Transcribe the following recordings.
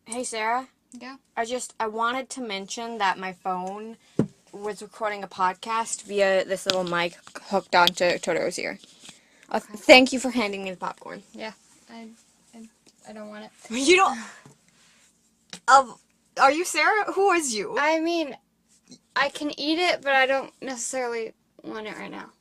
Hey, Sarah. Yeah. I wanted to mention that my phone was recording a podcast via this little mic hooked onto Totoro's ear. Okay. Thank you for handing me the popcorn. Yeah. I, I don't want it. You don't... Are you Sarah? Who is you? I mean, I can eat it, but I don't necessarily want it right now.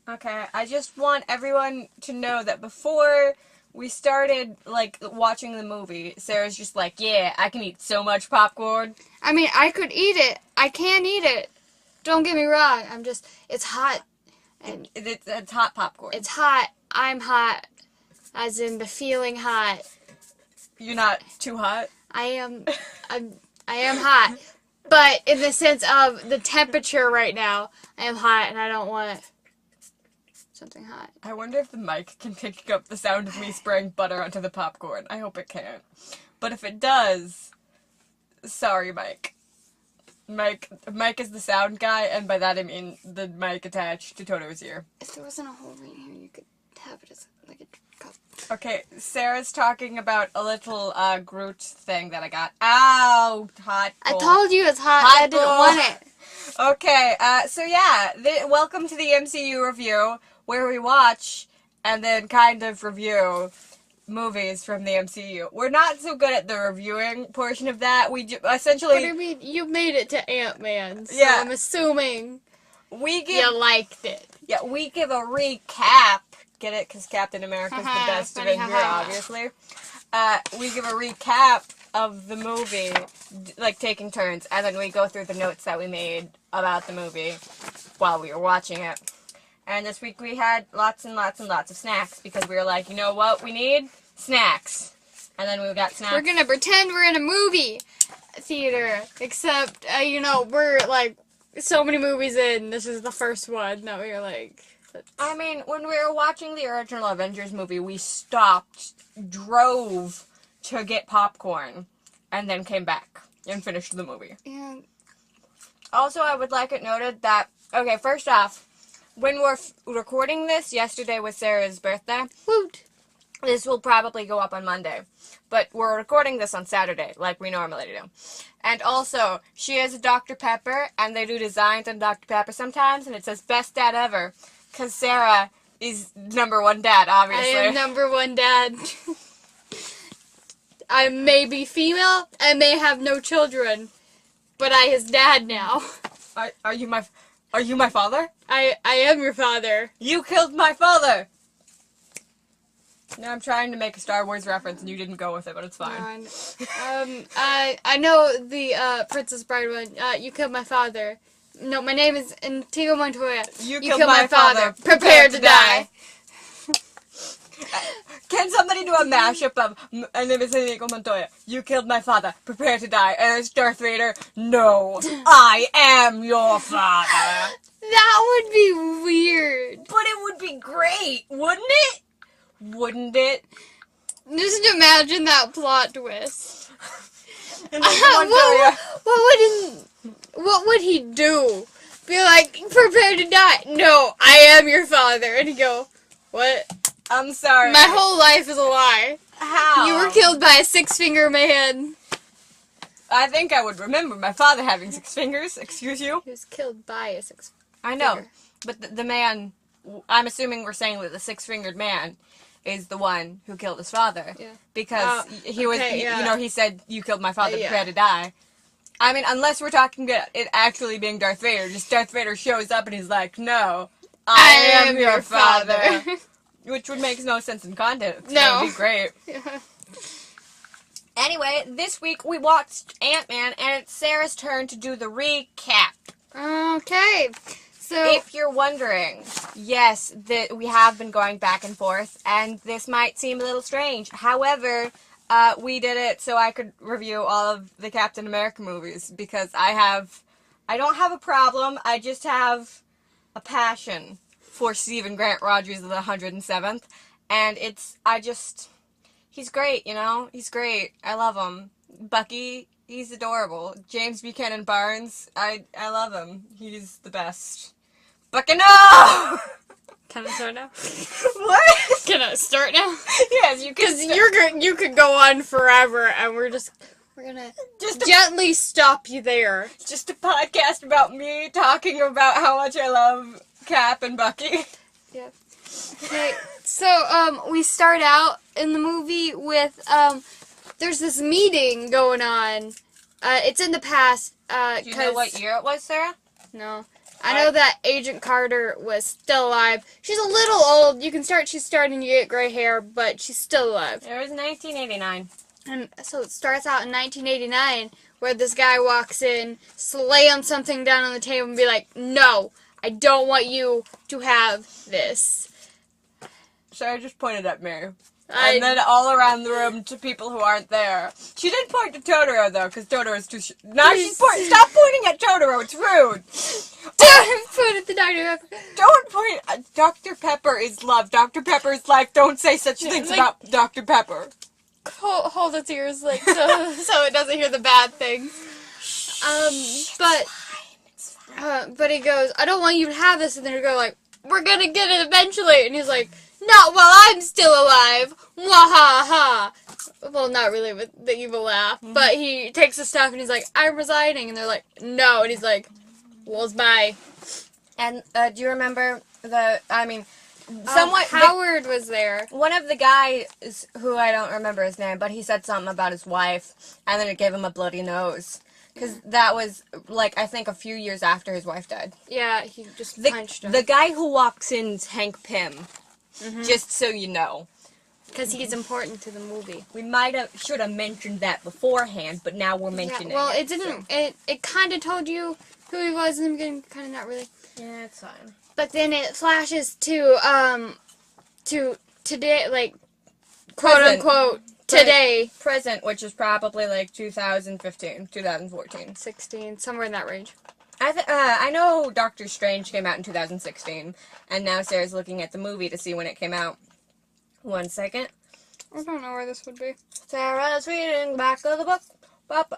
Okay, I just want everyone to know that before we started, watching the movie, Sarah's just like, yeah, I can eat so much popcorn. I mean, I could eat it. I can eat it. Don't get me wrong. It's hot. And It's hot popcorn. it's hot. I'm hot. As in the feeling hot. You're not too hot? I am hot. But in the sense of the temperature right now, I am hot and I don't want something hot. I wonder if the mic can pick up the sound of me spraying butter onto the popcorn. I hope it can. But if it does, sorry, Mike. Mike is the sound guy, and by that I mean the mic attached to Totoro's ear. If there wasn't a hole right here, you could have it as like a cup. Okay, Sarah's talking about a little Groot thing that I got. Ow! Hot I bowl. told you it's hot. Hot I didn't bowl. want it. Okay, so yeah, welcome to the MCU review, where we watch and then kind of review movies from the MCU. We're not so good at the reviewing portion of that. We essentially... What do you mean? You made it to Antman, so Yeah. I'm assuming we give... you liked it. Yeah, we give a recap. Get it? Because Captain America's the best Funny, Avenger, obviously. We give a recap of the movie, taking turns, and then we go through the notes that we made about the movie while we were watching it. And this week we had lots and lots and lots of snacks, because we were like, you know what we need? Snacks. And then we got snacks. We're gonna pretend we're in a movie theater, except, we're, so many movies in. This is the first one that we were like... I mean, when we were watching the original Avengers movie, we stopped, drove to get popcorn, and then came back and finished the movie. Yeah. Also, I would like it noted that, okay, first off, when we're recording this, yesterday was Sarah's birthday. Woot! This will probably go up on Monday. But we're recording this on Saturday, like we normally do. And also, she is a Dr. Pepper, and they do designs on Dr. Pepper sometimes, and it says, best dad ever. Because Sarah is number one dad, obviously. I am number one dad. I may be female, I may have no children, but I his dad now. Are you my father? I am your father. You killed my father! No, I'm trying to make a Star Wars reference and you didn't go with it, but it's fine. I know the Princess Bride one. You killed my father. No, my name is Antigua Montoya. You killed my father. Prepare to die. Can somebody do a mashup of my name is Antigua Montoya. You killed my father. Prepare to die. And it's Darth Vader. No, I am your father. That would be weird. But it would be great, wouldn't it? Wouldn't it? Just imagine that plot twist. Montoya. What would he do? Be like, prepare to die. No, I am your father. And he'd go, what? I'm sorry. My whole life is a lie. How? You were killed by a six-finger man. I think I would remember my father having 6 fingers. Excuse you? He was killed by a six-finger. I know. But the man, I'm assuming we're saying that the 6-fingered man is the one who killed his father. Yeah. Because he was, yeah. He said, you killed my father, Yeah. prepare to die. I mean, unless we're talking about it actually being Darth Vader, just Darth Vader shows up and he's like, no, I am your father. Which would make no sense in context. No. That would be great. Yeah. Anyway, this week we watched Antman, and it's Sarah's turn to do the recap. Okay. So, If you're wondering, yes, we have been going back and forth, and this might seem a little strange. However, we did it so I could review all of the Captain America movies, because I don't have a problem, I just have a passion for Stephen Grant Rogers of the 107th, and he's great, he's great, I love him. Bucky, he's adorable. James Buchanan Barnes, I love him, he's the best. Bucky, no! Can I start now? What? Can I start now? Yes, you can. Because you could go on forever, and we're gonna gently stop you there. Just a podcast about me talking about how much I love Cap and Bucky. Yeah. Okay. So we start out in the movie with there's this meeting going on. It's in the past. Do you know what year it was, Sarah? No. I know that Agent Carter was still alive. She's a little old. She's starting to get gray hair, but she's still alive. It was 1989. And so it starts out in 1989, where this guy walks in, slams something down on the table, and be like, "No, I don't want you to have this." Sarah just pointed at me. And then all around the room to people who aren't there. She did point to Totoro, though, because Totoro's too... Now she's Stop pointing at Totoro, it's rude! Don't point at the Dr. Pepper. Don't point... Dr. Pepper is love. Dr. Pepper is life. Don't say such things about Dr. Pepper. Hold its ears, so it doesn't hear the bad things. But he goes, "I don't want you to have this," and then they go like, "We're gonna get it eventually," and he's like, "Not while I'm still alive!" Wahaha! Well, not really with the evil laugh, but he takes the stuff and he's like, "I'm resigning," and they're like, "No," and he's like, "Well, bye." And do you remember somewhat Howard was there. One of the guys who I don't remember his name, but he said something about his wife, and then it gave him a bloody nose. Because that was, I think a few years after his wife died. Yeah, he just punched him. The guy who walks in's Hank Pym. Just so you know. Because he's important to the movie. We should have mentioned that beforehand, but now we're mentioning it. Well, it didn't, it kind of told you who he was in the beginning, kind of not really. Yeah, it's fine. But then it flashes to today, quote-unquote, today. Present, which is probably 2015, 2014. 16, somewhere in that range. I know Doctor Strange came out in 2016, and now Sarah's looking at the movie to see when it came out. 1 second. I don't know where this would be. Sarah's reading back of the book.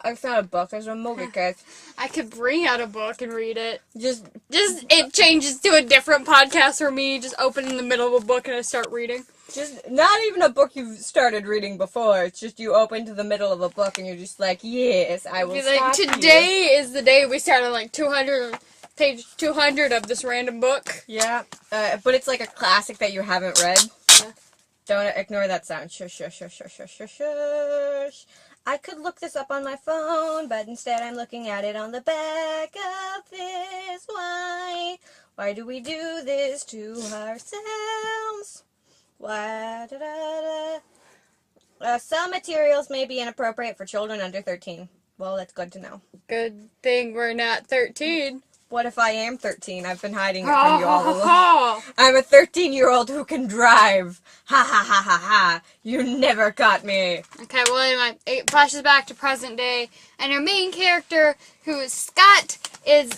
It's not a book, there's a movie case. I could bring out a book and read it. Just it changes to a different podcast for me. Just open in the middle of a book and I start reading. Just not even a book you've started reading before. It's just you open to the middle of a book and you're just like, yes, I will stop today is the day we started page 200 of this random book. Yeah, but it's like a classic that you haven't read. Yeah. Don't ignore that sound. Shush, shush, shush, shush, shush, shush, shush. I could look this up on my phone, but instead I'm looking at it on the back of this. Why? Why do we do this to ourselves? Why? Some materials may be inappropriate for children under 13. Well, that's good to know. Good thing we're not 13. What if I am 13? I've been hiding it from you all along. I'm a 13-year-old who can drive. Ha ha ha ha ha. You never caught me. Okay, well anyway, it flashes back to present day, and our main character, who is Scott, is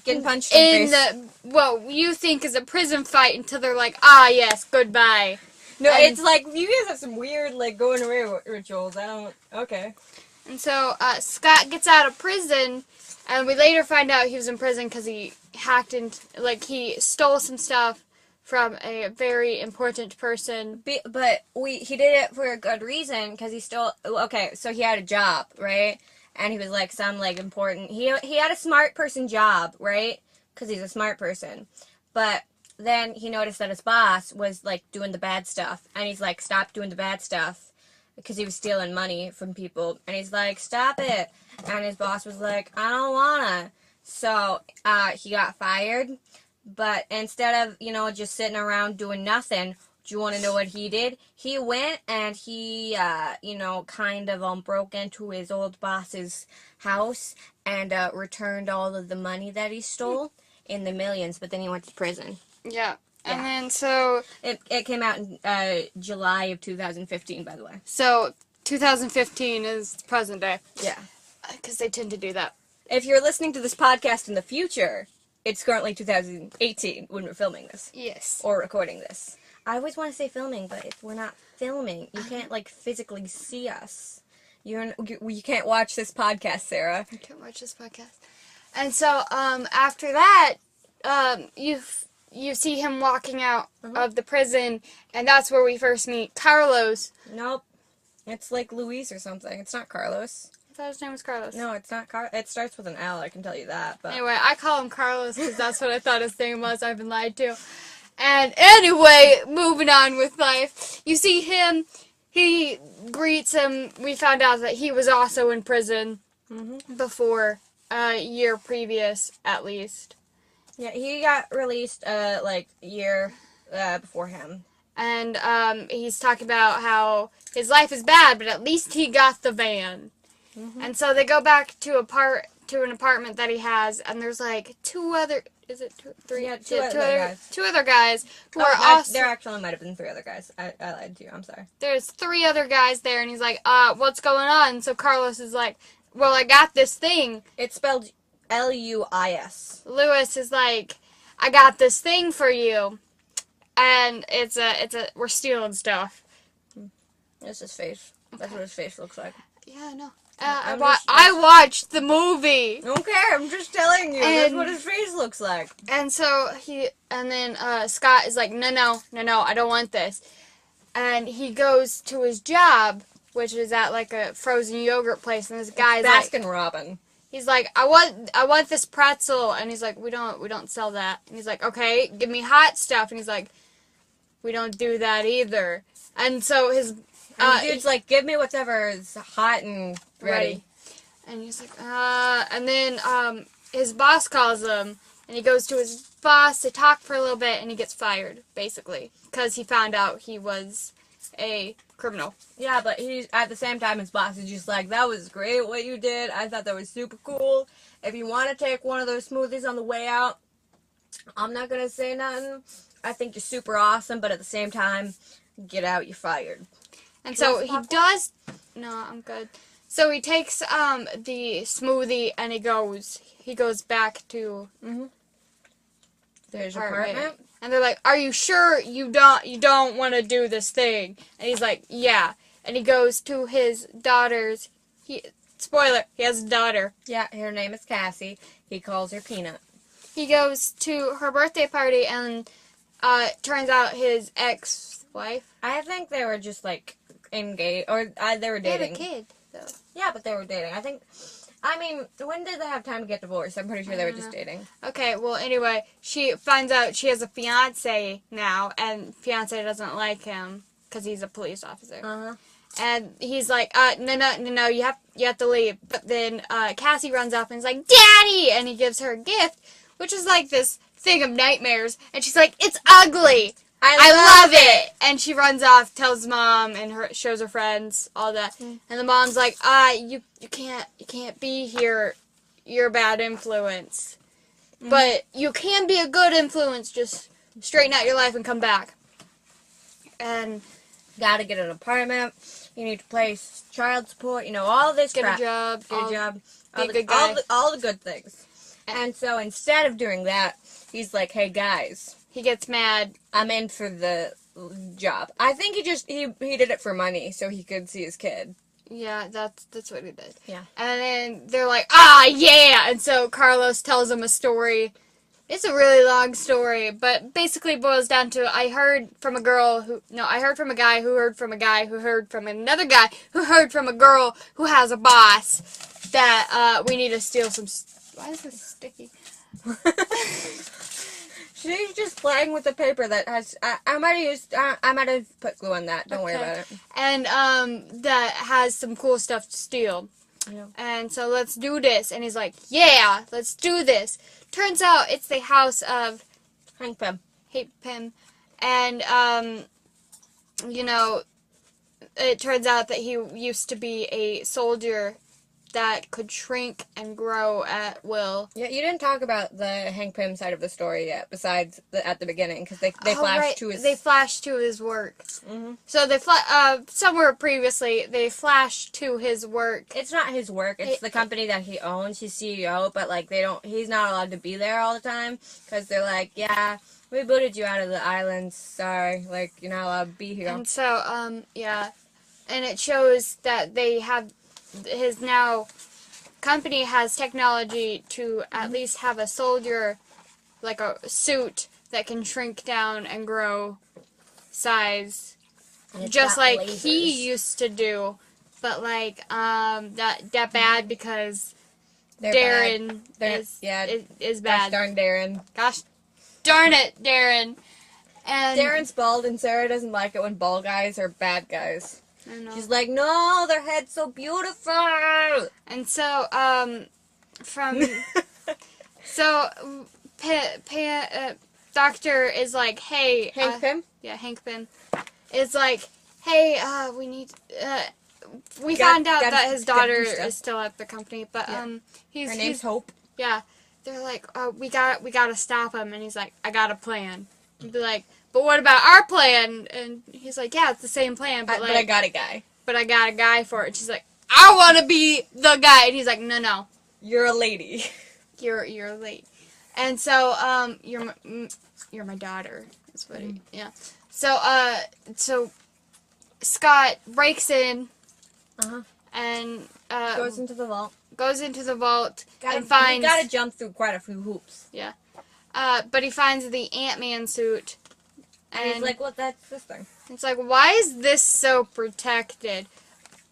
getting punched in the face. What you think is a prison fight until they're like, "Ah, yes, goodbye." No, it's like, you guys have some weird, going away rituals. Okay. And so, Scott gets out of prison, and we later find out he was in prison because he hacked into, he stole some stuff from a very important person. But he did it for a good reason, because he stole, okay, so he had a job, right? And he was, important, he had a smart person job, right? Because he's a smart person. But then he noticed that his boss was, doing the bad stuff. And he's like, stop doing the bad stuff. Because he was stealing money from people. And he's like, stop it. And his boss was like, I don't wanna. So, he got fired. But instead of, just sitting around doing nothing, do you want to know what he did? He went and he, broke into his old boss's house and returned all of the money that he stole in the millions. But then he went to prison. Yeah. And then, so... It came out in July of 2015, by the way. So, 2015 is present day. Yeah. Because they tend to do that. If you're listening to this podcast in the future, it's currently 2018 when we're filming this. Yes. Or recording this. I always want to say filming, but if we're not filming, you can't, physically see us. You can't watch this podcast, Sarah. You can't watch this podcast. And so, after that, you see him walking out of the prison, and that's where we first meet Carlos. Nope. It's like Luis or something. It's not Carlos. I thought his name was Carlos. No, it's not It starts with an L, I can tell you that. But Anyway, I call him Carlos because that's what I thought his name was. I've been lied to. And anyway, moving on with life. You see him, he greets him. We found out that he was also in prison before a year previous, at least. Yeah, he got released like a year before him. And he's talking about how his life is bad, but at least he got the van. And so they go back to an apartment that he has, and there's like two other guys who are also. There actually might have been 3 other guys. I lied to you. I'm sorry. There's 3 other guys there, and he's like, what's going on? And so Carlos is like, well, I got this thing. It's spelled Luis. Lewis is like, I got this thing for you, and we're stealing stuff. That's his face. That's what his face looks like. Yeah, I know. I watched the movie. I don't care. I'm just telling you. That's what his face looks like. And so then Scott is like, no, I don't want this. And he goes to his job, which is at like a frozen yogurt place, and this guy's like, Baskin Robin. He's like, I want this pretzel, and he's like, we don't sell that. And he's like, okay, give me hot stuff, and he's like, we don't do that either. And so his the dude's like, give me whatever is hot and ready. And he's like, and then his boss calls him, and he goes to his boss to talk for a little bit, and he gets fired, basically, because he found out he was a criminal. Yeah, but he's at the same time, his boss is just like, that was great what you did. I thought that was super cool. If you want to take one of those smoothies on the way out, I'm not going to say nothing. I think you're super awesome, but at the same time, get out, you're fired. And so he does... No, I'm good. So he takes the smoothie and he goes back to his apartment. And they're like, "Are you sure you don't want to do this thing?" And he's like, "Yeah." And he goes to his daughter's. Spoiler: he has a daughter. Yeah, her name is Cassie. He calls her Peanut. He goes to her birthday party, and turns out his ex-wife. I think they were just like engaged, or they were dating. They had a kid, though. Yeah, but they were dating. I mean, when did they have time to get divorced? I'm pretty sure they were just dating. Okay, well, anyway, she finds out she has a fiancé now, and fiancé doesn't like him because he's a police officer. And he's like, no, you have to leave. But then Cassie runs up and is like, Daddy! And he gives her a gift, which is like this thing of nightmares. And she's like, it's ugly! I love it! And she runs off, tells Mom, and shows her friends, all that. And the mom's like, you can't be here. You're a bad influence. But you can be a good influence. Just straighten out your life and come back. And gotta get an apartment. You need to pay child support. You know, all this crap. Get a job. Be a good guy. All the good things. And so instead of doing that, he's like, hey, guys. He gets mad. I'm in for the job. I think he did it for money so he could see his kid. Yeah, that's what he did. Yeah. And then they're like, yeah! And so Carlos tells him a story. It's a really long story, but basically boils down to, I heard from a guy who heard from a guy who heard from another guy who heard from a girl who has a boss that we need to steal some... Why is this sticky? She's just playing with the paper that has. I might have put glue on that. Don't worry about it. And that has some cool stuff to steal. Yeah. And so let's do this. And he's like, yeah, let's do this. Turns out it's the house of Hank Pym. And it turns out that he used to be a soldier that could shrink and grow at will. Yeah, you didn't talk about the Hank Pym side of the story yet, besides at the beginning, because they flashed to his... They flashed to his work. Mm-hmm. So they somewhere previously, they flashed to his work. It's not his work, it's the company that he owns, he's CEO, but, like, he's not allowed to be there all the time, because they're like, yeah, we booted you out of the islands, sorry, like, you're not allowed to be here. And so, yeah, and it shows that they have... His company has technology to at least have a soldier, like a suit, that can shrink down and grow size, And it's just got like lasers. he used to do. But like that bad because They're Darren bad. is Gosh bad. darn Darren. Gosh darn it, Darren. And Darren's bald, and Sarah doesn't like it when bald guys are bad guys. I know. She's like, no, their head's so beautiful. And so from so Doctor is like, hey, Hank Pym? Yeah, Hank Pym is like, hey, we need we Got- found out gotta- that his gotta daughter do stuff. is still at the company, but Yeah. Her he's name's Hope. yeah. They're like, we gotta stop him, and he's like, I got a plan. And they're like, but what about our plan? And he's like, yeah, it's the same plan, but But I got a guy. but I got a guy for it. And she's like, I want to be the guy, and he's like, no, You're a lady. you're late. And so you're my daughter. That's what he, yeah. So Scott breaks in Uh-huh. and Goes into the vault. and finds. You gotta jump through quite a few hoops. But he finds the Antman suit. And he's like, well, that's this thing. It's like, why is this so protected?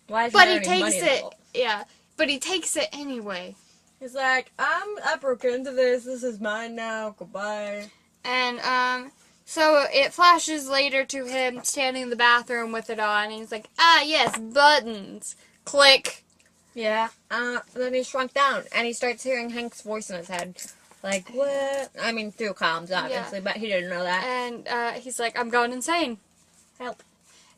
Why is But there he any money takes in the it. vault? Yeah. But he takes it anyway. He's like, I broke into this. This is mine now. Goodbye. And so it flashes later to him standing in the bathroom with it on, and he's like, ah, yes, buttons. Click. Yeah. Then he shrunk down, and he starts hearing Hank's voice in his head. Like, what? I mean, through comms, obviously, but he didn't know that. And he's like, I'm going insane. Help.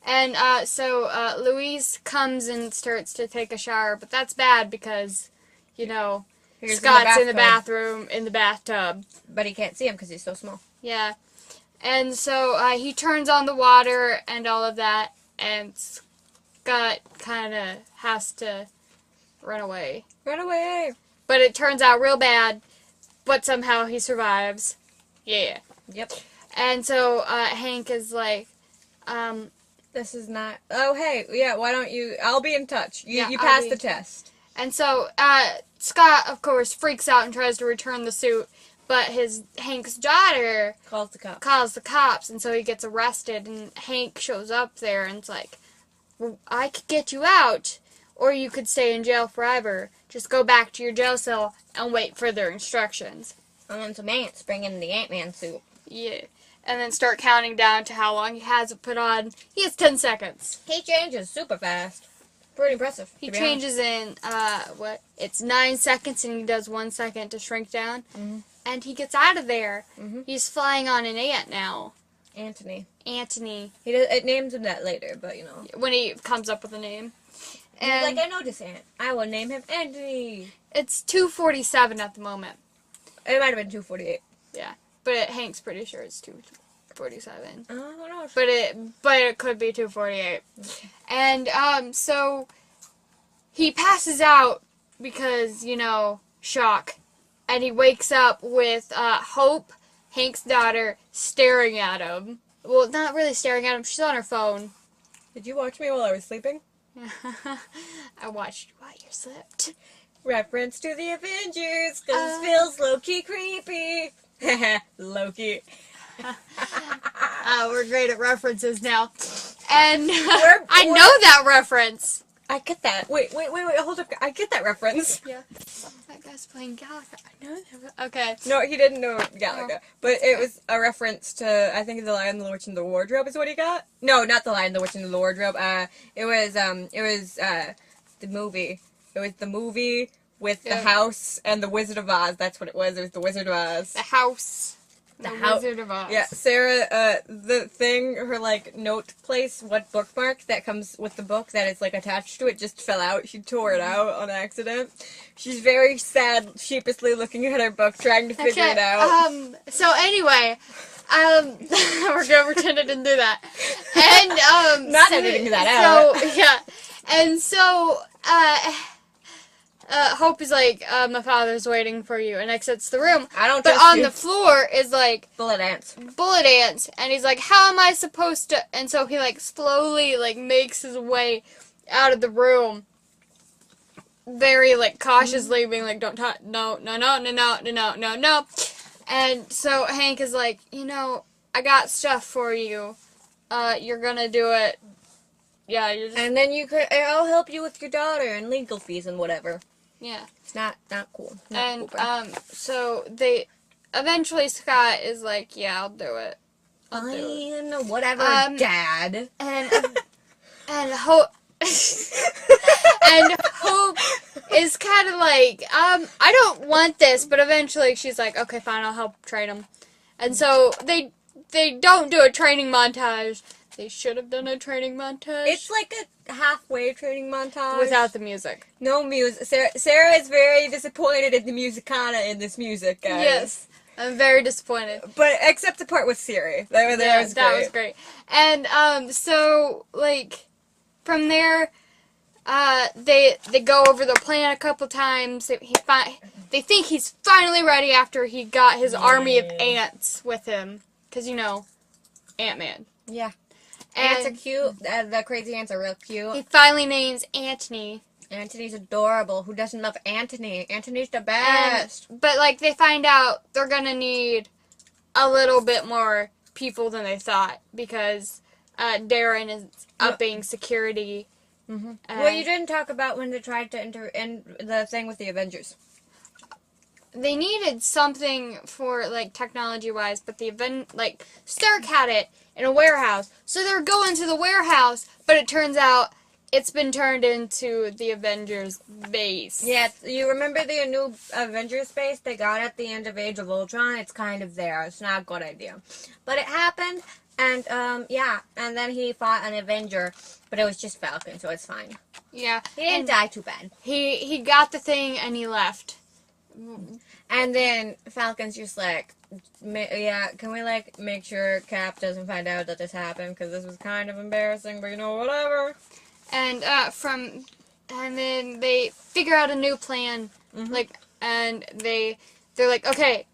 And so Louise comes and starts to take a shower, but that's bad because, you know, He's Scott's in the bathtub, bathroom, in the bathtub. But he can't see him because he's so small. Yeah. And so he turns on the water and all of that, and Scott kind of has to run away. Run away. But it turns out real bad, but somehow he survives. Yeah. Yep. And so Hank is like, This is not... Oh, hey. Yeah, why don't you... I'll be in touch. You I'll passed be- the test. And so Scott, of course, freaks out and tries to return the suit, but Hank's daughter Calls the cops. calls the cops, and so he gets arrested, and Hank shows up there, and it's like, well, I could get you out, or you could stay in jail forever. Just go back to your jail cell and wait for their instructions. And then some ants bring in the Ant-Man suit. Yeah. And then start counting down to how long he has it put on. He has 10 seconds. He changes super fast. Pretty impressive. He to be changes in, it's 9 seconds, and he does 1 second to shrink down. Mm-hmm. And he gets out of there. Mhm. He's flying on an ant now. honest. Antony. It names him that later, but you know. When he comes up with a name. He's And like, I know this ant. I will name him Anthony. it's 2:47 at the moment. It might have been 248. But Hank's pretty sure it's 2:47. Who knows? But it could be 2:48. And so he passes out because, you know, shock. And he wakes up with Hope, Hank's daughter, staring at him. Well, not really staring at him. She's on her phone. Did you watch me while I was sleeping? I watched you while you slept. Reference to the Avengers, because it feels low-key creepy. Low-key. We're great at references now. And I we're- know that reference. I get that. Wait, hold up. I get that reference. Yeah. That guy's playing Galaga. I know that. Okay. No, he didn't know Galaga. But it was a reference to, I think, The Lion, the Witch, and the Wardrobe is what he got. No, not The Lion, the Witch, and the Wardrobe. It was the movie. It was the movie with the house and the Wizard of Oz. That's what it was. It was the Wizard of Oz. The house. The house. Wizard of Oz. Yeah, Sarah, the thing, her, like, note place, what bookmark that comes with the book that is, like, attached to it just fell out. She tore it out on accident. She's very sad, sheepishly looking at her book, trying to figure it out. So anyway, we're gonna pretend I didn't do that. And, Not editing that out. So, yeah. And so, Hope is like, my father's waiting for you, and exits the room. I don't But trust on you. the floor is, like, Bullet ants. bullet ants, and he's like, how am I supposed to, and so he, like, slowly, like, makes his way out of the room, very, like, cautiously, being like, don't touch, no, And so Hank is like, I got stuff for you. You're gonna do it. Yeah, you're just... And then I'll help you with your daughter and legal fees and whatever. Yeah. It's not cool. And, cool, so eventually Scott is like, yeah, I'll do it. Fine, whatever, Dad. And Hope... and Hope is kind of like, I don't want this, but eventually she's like, okay, fine, I'll help train him. And so they don't do a training montage. They should have done a training montage. It's like a halfway training montage. Without the music. No music. Sarah is very disappointed in the musicana in this music, guys. Yes. I'm very disappointed. But except the part with Siri. That was great. And, so, like, from there, they go over the plan a couple times. They think he's finally ready after he got his army of ants with him. Because, Ant-Man. Yeah. And ants are cute. The crazy ants are real cute. He finally names Antony. Antony's adorable. Who doesn't love Antony? Antony's the best. But, like, they find out they're going to need a little bit more people than they thought. Because Darren is upping security. Mm-hmm. Well, you didn't talk about when they tried to enter in the thing with the Avengers. They needed something for, like, technology-wise, but Stark had it in a warehouse. So they're going to the warehouse, but it turns out it's been turned into the Avengers base. Yeah, you remember the new Avengers base they got at the end of Age of Ultron? It's kind of there. It's not a good idea. But it happened, and, and then he fought an Avenger, but it was just Falcon, so it's fine. Yeah. He didn't die too bad. He got the thing, and he left. And then Falcon's just like, can we, like, make sure Cap doesn't find out that this happened? Because this was kind of embarrassing, but, whatever. And, and then they figure out a new plan, and they're like, okay,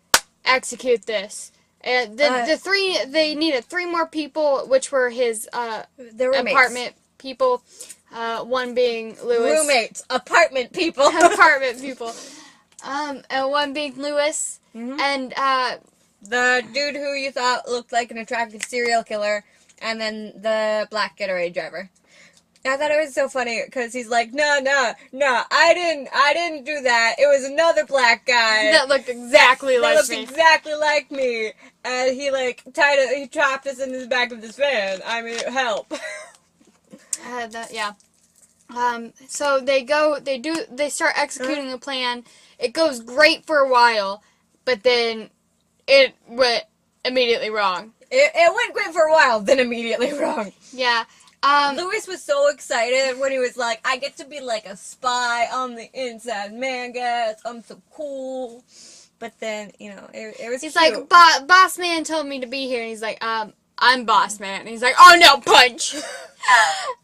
execute this. And they needed 3 more people, which were his, apartment people, one being Lewis. Roommates, apartment people. Apartment people. And one being Lewis, and, the dude who you thought looked like an attractive serial killer, and then the black getaway driver. I thought it was so funny, because he's like, no, I didn't do that. It was another black guy. That looked exactly like me. Exactly like me. And he, like, he trapped us in the back of this van. I mean, help. Yeah. So they start executing the plan. It goes great for a while, but then it went immediately wrong. It went great for a while, then immediately wrong. Yeah. Lewis was so excited when he was like, I get to be like a spy on the inside, man, guys. I'm so cool. But then, it was He's cute. like, boss man told me to be here. And he's like, I'm boss man. And he's like, oh no, punch.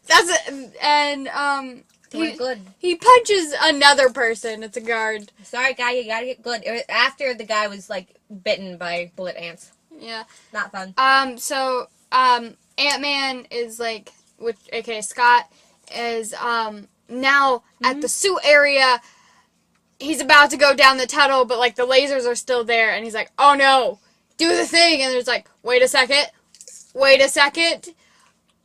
That's it. And, he punches another person. It's a guard. Sorry, guy, you gotta get good. It was after the guy was, like, bitten by bullet ants. Yeah. Not fun. So, Ant-Man is, like, aka Scott, is, now at the suit area. He's about to go down the tunnel, but, like, the lasers are still there. And he's like, oh no, do the thing. And there's like, wait a second.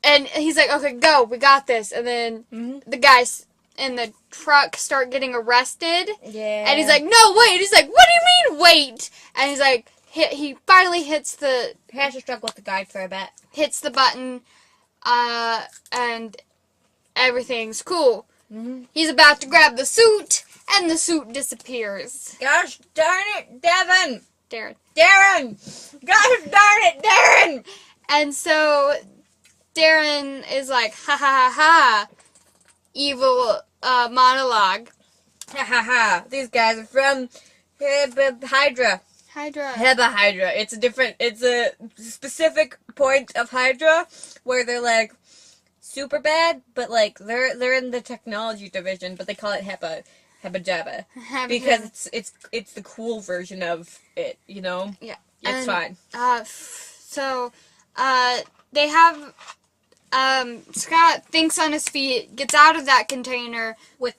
And he's like, okay, go, we got this. And then the guys in the truck start getting arrested. Yeah. And he's like, no, wait. He's like, what do you mean, wait? And he's like, he finally hits the... He has to struggle with the guide for a bit. Hits the button, and everything's cool. He's about to grab the suit, and the suit disappears. Gosh darn it, Devin! Darren! Gosh darn it, Darren! And so... Darren is like, ha ha ha ha, evil monologue. Ha ha ha. These guys are from Hydra. Hydra. It's a specific point of Hydra where they're like super bad, but like they're in the technology division, but they call it Hebba Jabba. Because it's the cool version of it, Yeah. It's fine. So, they have... Scott thinks on his feet, gets out of that container, we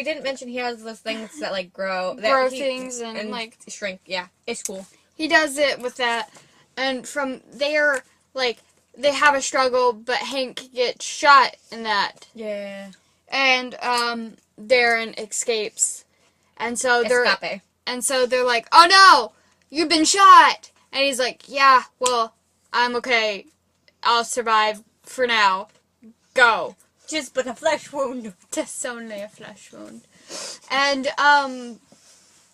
didn't mention he has those things that, like, grow things and, like... shrink, yeah. It's cool. he does it with that, and from there, like, they have a struggle, but Hank gets shot in that. Yeah. And, Darren escapes. And so Escape. they're like, oh no! You've been shot! And he's like, yeah, well, I'm okay. I'll survive for now. Go. Just but a flesh wound. Just only a flesh wound. And,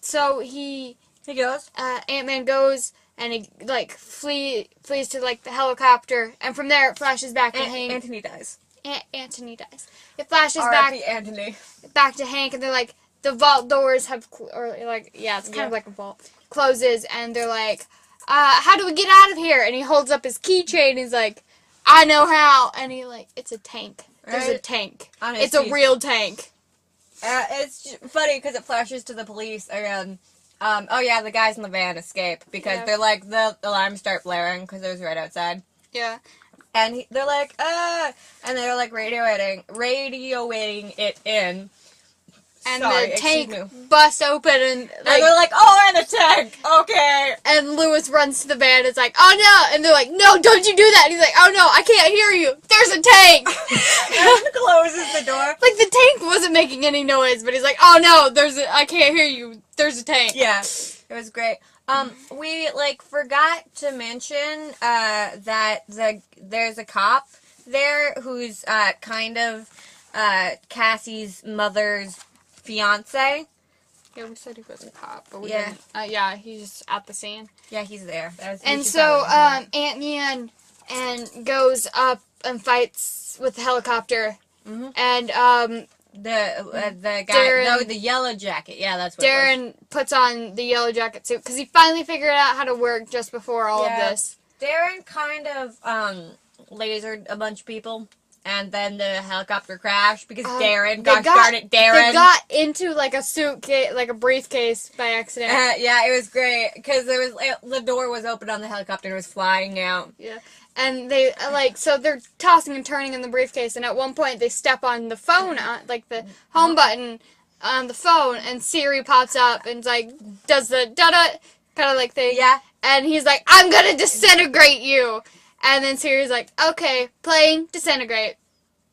so he goes. Ant-Man goes, and he, like, flees to, like, the helicopter, and from there it flashes back to Hank. Anthony dies. Anthony dies. It flashes R.I.P. Anthony. back to Hank, and they're like, the vault doors have, it's kind of like a vault, closes, and they're like, how do we get out of here? And he holds up his keychain, and he's like, I know how, and he, like, it's a tank. There's a tank. It's a real tank. It's funny because it flashes to the police again. Oh yeah, the guys in the van escape because they're like, the alarms start blaring because it was right outside. Yeah. And they're like, and they're like radioing it in. And the tank busts open and they're like, oh, and a tank, okay. And Lewis runs to the van and is like, oh no, and they're like, no, don't you do that. And he's like, oh no, I can't hear you. There's a tank. And closes the door. Like the tank wasn't making any noise, but he's like, oh no, I can't hear you. There's a tank. Yeah, it was great. We forgot to mention that there's a cop there who's kind of Cassie's mother's fiance. Yeah, we said he was a cop, but we didn't. Yeah, he's just at the scene. Yeah, he's there. And so Antman goes up and fights with the helicopter, and the guy, Darren, the yellow jacket. Yeah, that's what Darren puts on the yellow jacket suit because he finally figured out how to work just before all of this. Darren kind of lasered a bunch of people. And then the helicopter crashed because Darren, darn it, Darren. They got into like a suitcase, like a briefcase by accident. Yeah, it was great because the door was open on the helicopter and it was flying out. Yeah. And they, so they're tossing and turning in the briefcase, and at one point they step on the phone, the home button on the phone, and Siri pops up and, does the da-da kind of, thing. Yeah. And he's like, I'm gonna disintegrate you! And then Siri's like, okay, playing Disintegrate.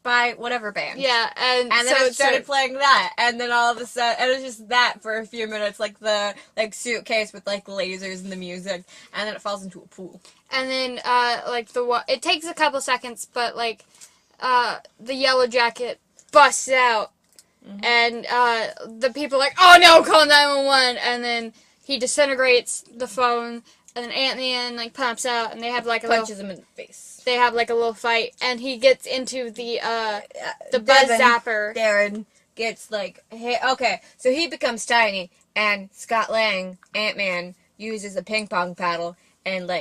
By whatever band. Yeah, and then so it started playing that, and then all of a sudden, and it was just that for a few minutes, the suitcase with, lasers and the music, and then it falls into a pool. And then, it takes a couple seconds, but, the yellow jacket busts out, and, the people are like, oh no, call 911, and then he disintegrates the phone, and then Ant-Man, pops out, and they have, punches him in the face. They have, a little fight, and he gets into the buzz zapper. Darren gets, hey, okay, so he becomes tiny, and Scott Lang, Ant-Man, uses a ping pong paddle, and,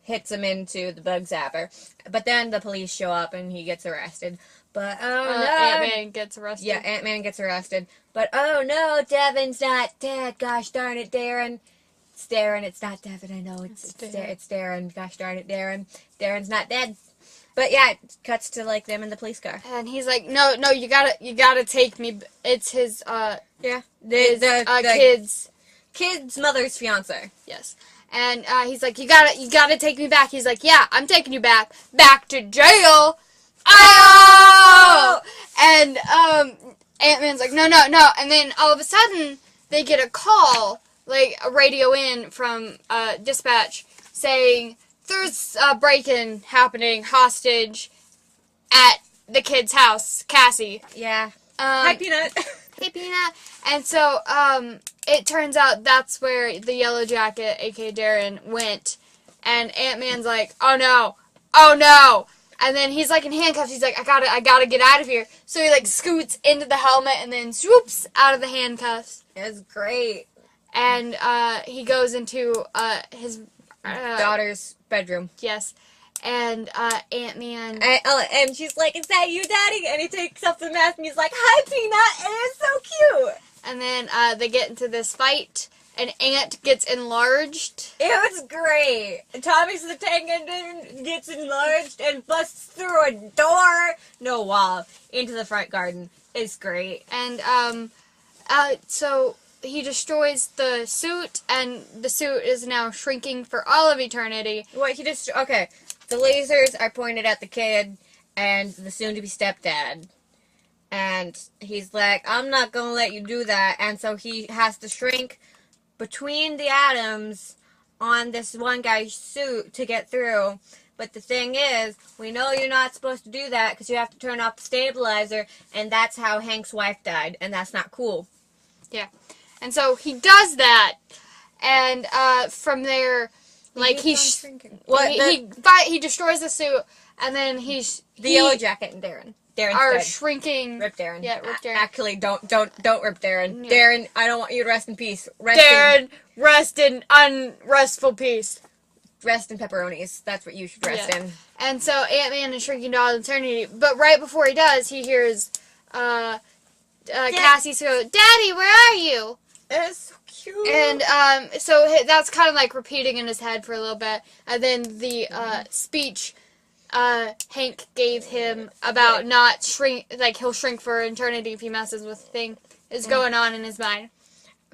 hits him into the bug zapper. But then the police show up, and he gets arrested. But, oh no. Ant-Man gets arrested. Yeah, Ant-Man gets arrested. But, oh no, Devin's not dead. Gosh darn it, Darren. It's Darren. It's not Devin. I know. It's Darren. Gosh darn it, Darren. Darren's not dead. But yeah, it cuts to them in the police car. And he's like, no, you gotta take me. It's his kid's mother's fiance. Yes. And he's like, you gotta take me back. He's like, yeah, I'm taking you back to jail. Oh! And Ant-Man's like, no. And then all of a sudden they get a call. A radio in from dispatch saying there's a break-in happening, hostage, at the kid's house, Cassie. Yeah. Hi, Peanut. Hey, Peanut. And so, it turns out that's where the yellow jacket, a.k.a. Darren, went. And Ant-Man's like, oh no. And then he's in handcuffs. He's like, I gotta get out of here. So he scoots into the helmet and then swoops out of the handcuffs. It's great. And he goes into his daughter's bedroom. Yes. And Ant-Man... And she's like, is that you, Daddy? And he takes off the mask and he's like, hi, Peanut. And it's so cute. And then they get into this fight, and Ant gets enlarged. It was great. Tommy's the Tank Engine gets enlarged and busts through a door, no wall, into the front garden. It's great. And so he destroys the suit, and the suit is now shrinking for all of eternity. What he just okay. The lasers are pointed at the kid and the soon-to-be stepdad, and he's like, "I'm not gonna let you do that," and so he has to shrink between the atoms on this one guy's suit to get through. But the thing is, we know you're not supposed to do that because you have to turn off the stabilizer, and that's how Hank's wife died, and that's not cool. Yeah. And so he does that, and from there, like, he destroys the suit, and then the Yellow Jacket and Darren. Darren's are dead. shrinking. Rip Darren. Yeah, rip Darren. Actually, don't rip Darren. Yeah. Darren, I don't want you to rest in peace. Rest in unrestful peace. Rest in pepperonis. That's what you should rest in. And so Ant-Man is shrinking to all eternity. But right before he does, he hears Cassie go, "Daddy, where are you?" It's so cute. And so that's kind of like repeating in his head for a little bit. And then the speech Hank gave him about not like he'll shrink for eternity if he messes with the thing is going on in his mind.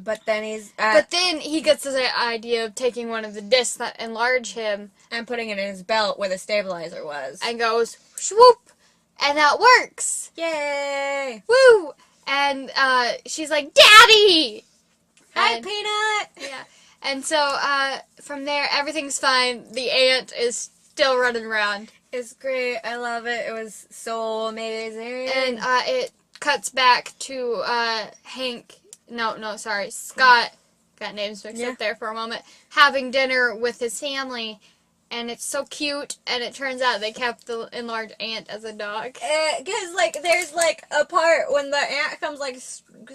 But then but then he gets the idea of taking one of the discs that enlarge him and putting it in his belt where the stabilizer was. And goes, swoop! And that works! Yay! Woo! And she's like, "Daddy!" Hi, Peanut! Yeah. And so from there, everything's fine. The ant is still running around. It's great. I love it. It was so amazing. And it cuts back to Hank. No, sorry. Scott. Got names mixed up there for a moment. Having dinner with his family. And it's so cute. And it turns out they kept the enlarged ant as a dog. Because, like, there's, like, a part when the ant comes, like,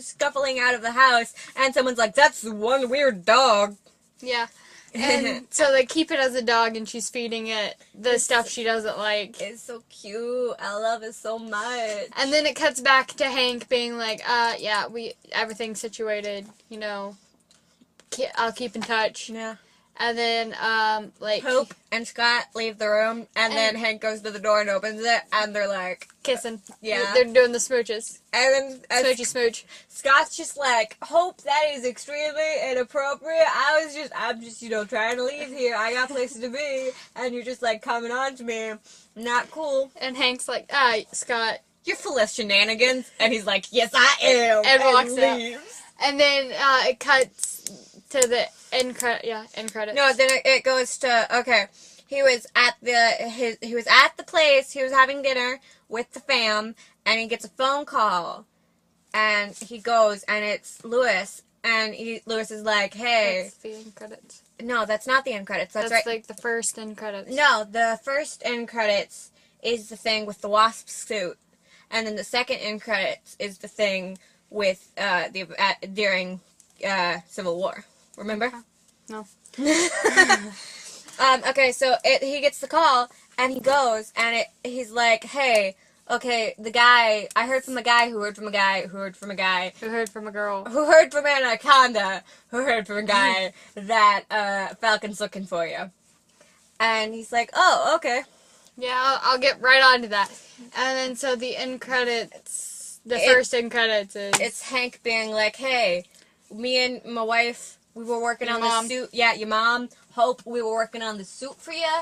scuffling out of the house. And someone's like, "That's one weird dog." Yeah. And so they keep it as a dog, and she's feeding it the stuff she doesn't like. It's so cute. I love it so much. And then it cuts back to Hank being like, yeah, everything's situated, you know, I'll keep in touch. Yeah. And then, like... Hope and Scott leave the room, and then Hank goes to the door and opens it, and they're like... Kissing. Yeah. They're doing the smooches. And then... Smoochy smooch. Scott's just like, "Hope, that is extremely inappropriate. I'm just, you know, trying to leave here. I got places to be, and you're just, like, coming on to me. Not cool." And Hank's like, Scott. "You're full of shenanigans." And he's like, "Yes, I am." And walks out. leaves. And then, it cuts to the end credits. No, then it goes to, okay, he was at the place, he was having dinner with the fam, and he gets a phone call, and he goes, and it's Lewis, and Lewis is like, "Hey." That's the end credits. No, that's not the end credits, that's right. Like the first end credits. No, the first end credits is the thing with the wasp suit, and then the second end credits is the thing with, during, Civil War. Remember? No. Okay, so he gets the call, and he goes, and he's like, "Hey, okay, I heard from a guy who heard from a guy who heard from a guy Who heard from a girl. who heard from an anaconda who heard from a guy that Falcon's looking for you." And he's like, "Oh, okay." Yeah, I'll get right on to that. And then so the end credits, first end credits is... It's Hank being like, "Hey, me and my wife, we were working on the suit." Yeah, your mom. "Hope, we were working on the suit for you.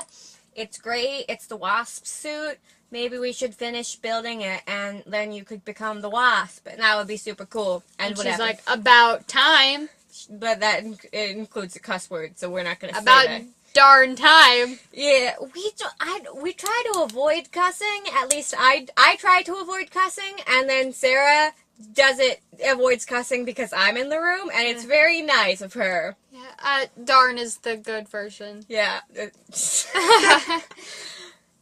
It's great. It's the wasp suit. Maybe we should finish building it, and then you could become the wasp. And that would be super cool." And whatever. She's like, "About time." But it includes a cuss word, so we're not going to say About that. darn time. Yeah, we try to avoid cussing. At least I try to avoid cussing, and then Sarah avoids cussing because I'm in the room, and it's very nice of her. Yeah, darn is the good version. Yeah.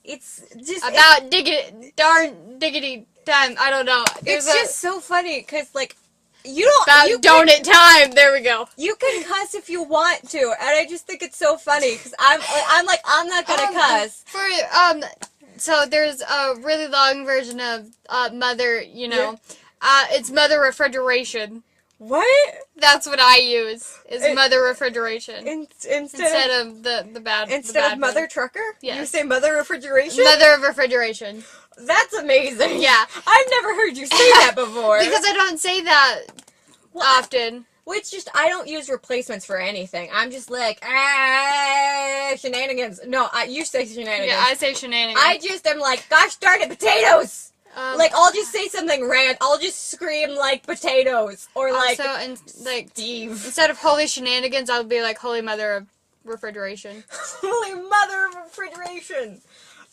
It's just... About diggity time. I don't know. It's just so funny, because, like, you don't... About donut time. There we go. You can cuss if you want to, and I just think it's so funny, because I'm not gonna cuss. So there's a really long version of Mother, you know. Yeah. It's Mother Refrigeration. What? That's what I use, is Mother Refrigeration. Instead of the bad... Instead of Mother Trucker? Yes. You say Mother Refrigeration? Mother Refrigeration. That's amazing. Yeah. I've never heard you say that before. Because I don't say that often. Which just, I don't use replacements for anything. I'm just like, shenanigans. No, you say shenanigans. Yeah, I say shenanigans. I just am like, gosh darn it, potatoes! Like, I'll just say something random. I'll just scream, like, potatoes. Or, like, also, like, Steve. Instead of holy shenanigans, I'll be like, holy mother of refrigeration. Holy mother of refrigeration.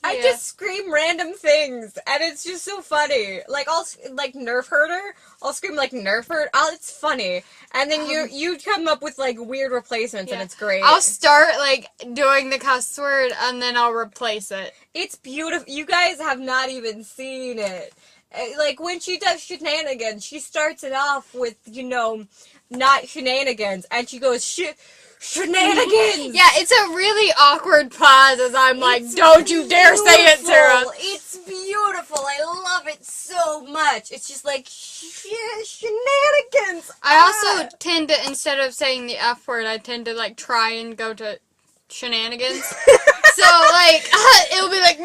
I Yeah. just scream random things, and it's just so funny. Like, I'll, like, Nerf herder. I'll scream, like, Nerf herder. It's funny. And then you come up with, like, weird replacements, and it's great. I'll start, like, doing the cuss word, and then I'll replace it. It's beautiful. You guys have not even seen it. Like, when she does shenanigans, she starts it off with, you know, not shenanigans, and she goes, shenanigans! Yeah, it's a really awkward pause as I'm like, don't you dare say it, Sarah! It's beautiful. I love it so much. It's just like, shenanigans! I also tend to, instead of saying the F word, I tend to, like, try and go to shenanigans. So, like, it'll be like,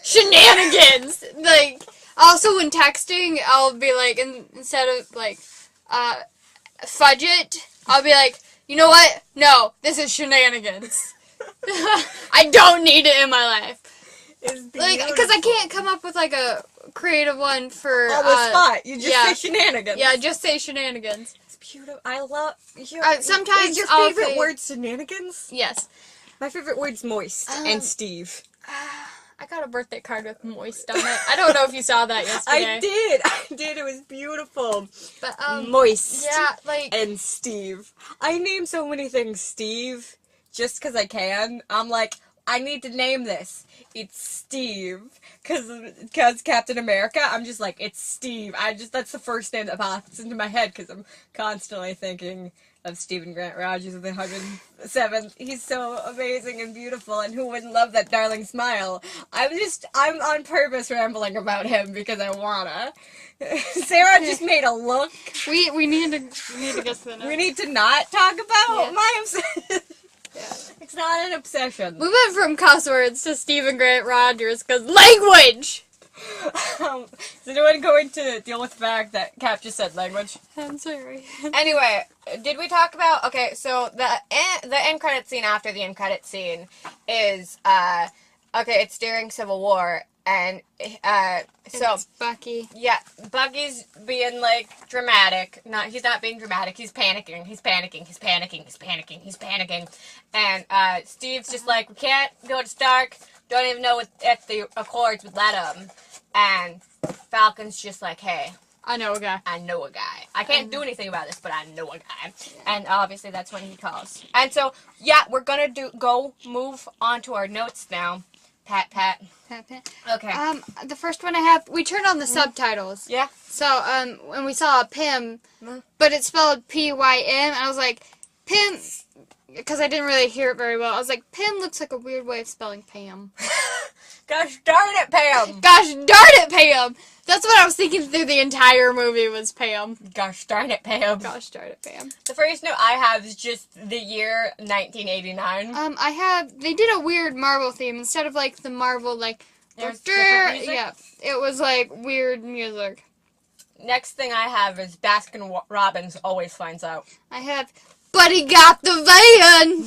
shenanigans! Like, also when texting, I'll be like, instead of, like, fudge it, I'll be like, you know what? No, this is shenanigans. I don't need it in my life. Like, because I can't come up with, like, a creative one for, on the spot. You just say shenanigans. Yeah, just say shenanigans. It's beautiful. I love... Sometimes is your I'll favorite say- word shenanigans? Yes. My favorite word's moist and Steve. I got a birthday card with moist on it. I don't know if you saw that yesterday. I did. It was beautiful. But, moist. yeah, like... And Steve. I name so many things Steve just because I can. I'm like, I need to name this. It's Steve. Because Captain America, I'm just like, it's Steve. That's the first name that pops into my head because I'm constantly thinking of Stephen Grant Rogers of the 107th. He's so amazing and beautiful, and who wouldn't love that darling smile? I'm on purpose rambling about him because I wanna. Sarah just made a look. We need to get to the notes. We need to not talk about Yeah. my obsession. Yeah. It's not an obsession. We went from cuss words to Stephen Grant Rogers because language! Is anyone going to deal with the fact that Cap just said language? I'm sorry. Anyway, did we talk about... Okay, so the end credit scene after the end credit scene is, okay, it's during Civil War, and, so... It's Bucky. Yeah, Bucky's being, like, dramatic. He's not being dramatic. He's panicking. And, Steve's just like, we can't go to Stark. Don't even know if the Accords would let him. And Falcon's just like, hey, I know a guy. I know a guy. I can't do anything about this, but I know a guy. And obviously that's when he calls. And so, yeah, we're gonna move on to our notes now. Pat. Okay. The first one I have, we turned on the subtitles. Yeah. So, when we saw Pym, but it's spelled P-Y-M, and I was like, Pym, because I didn't really hear it very well, I was like, Pym looks like a weird way of spelling Pam. Gosh darn it, Pam! Gosh darn it, Pam! That's what I was thinking through the entire movie was Pam. Gosh darn it, Pam. Gosh darn it, Pam. The first note I have is just the year 1989. They did a weird Marvel theme. Instead of, like, the Marvel, like, There's different music? yeah, it was, like, weird music. Next thing I have is Baskin Robbins always finds out. I have, but he got the van!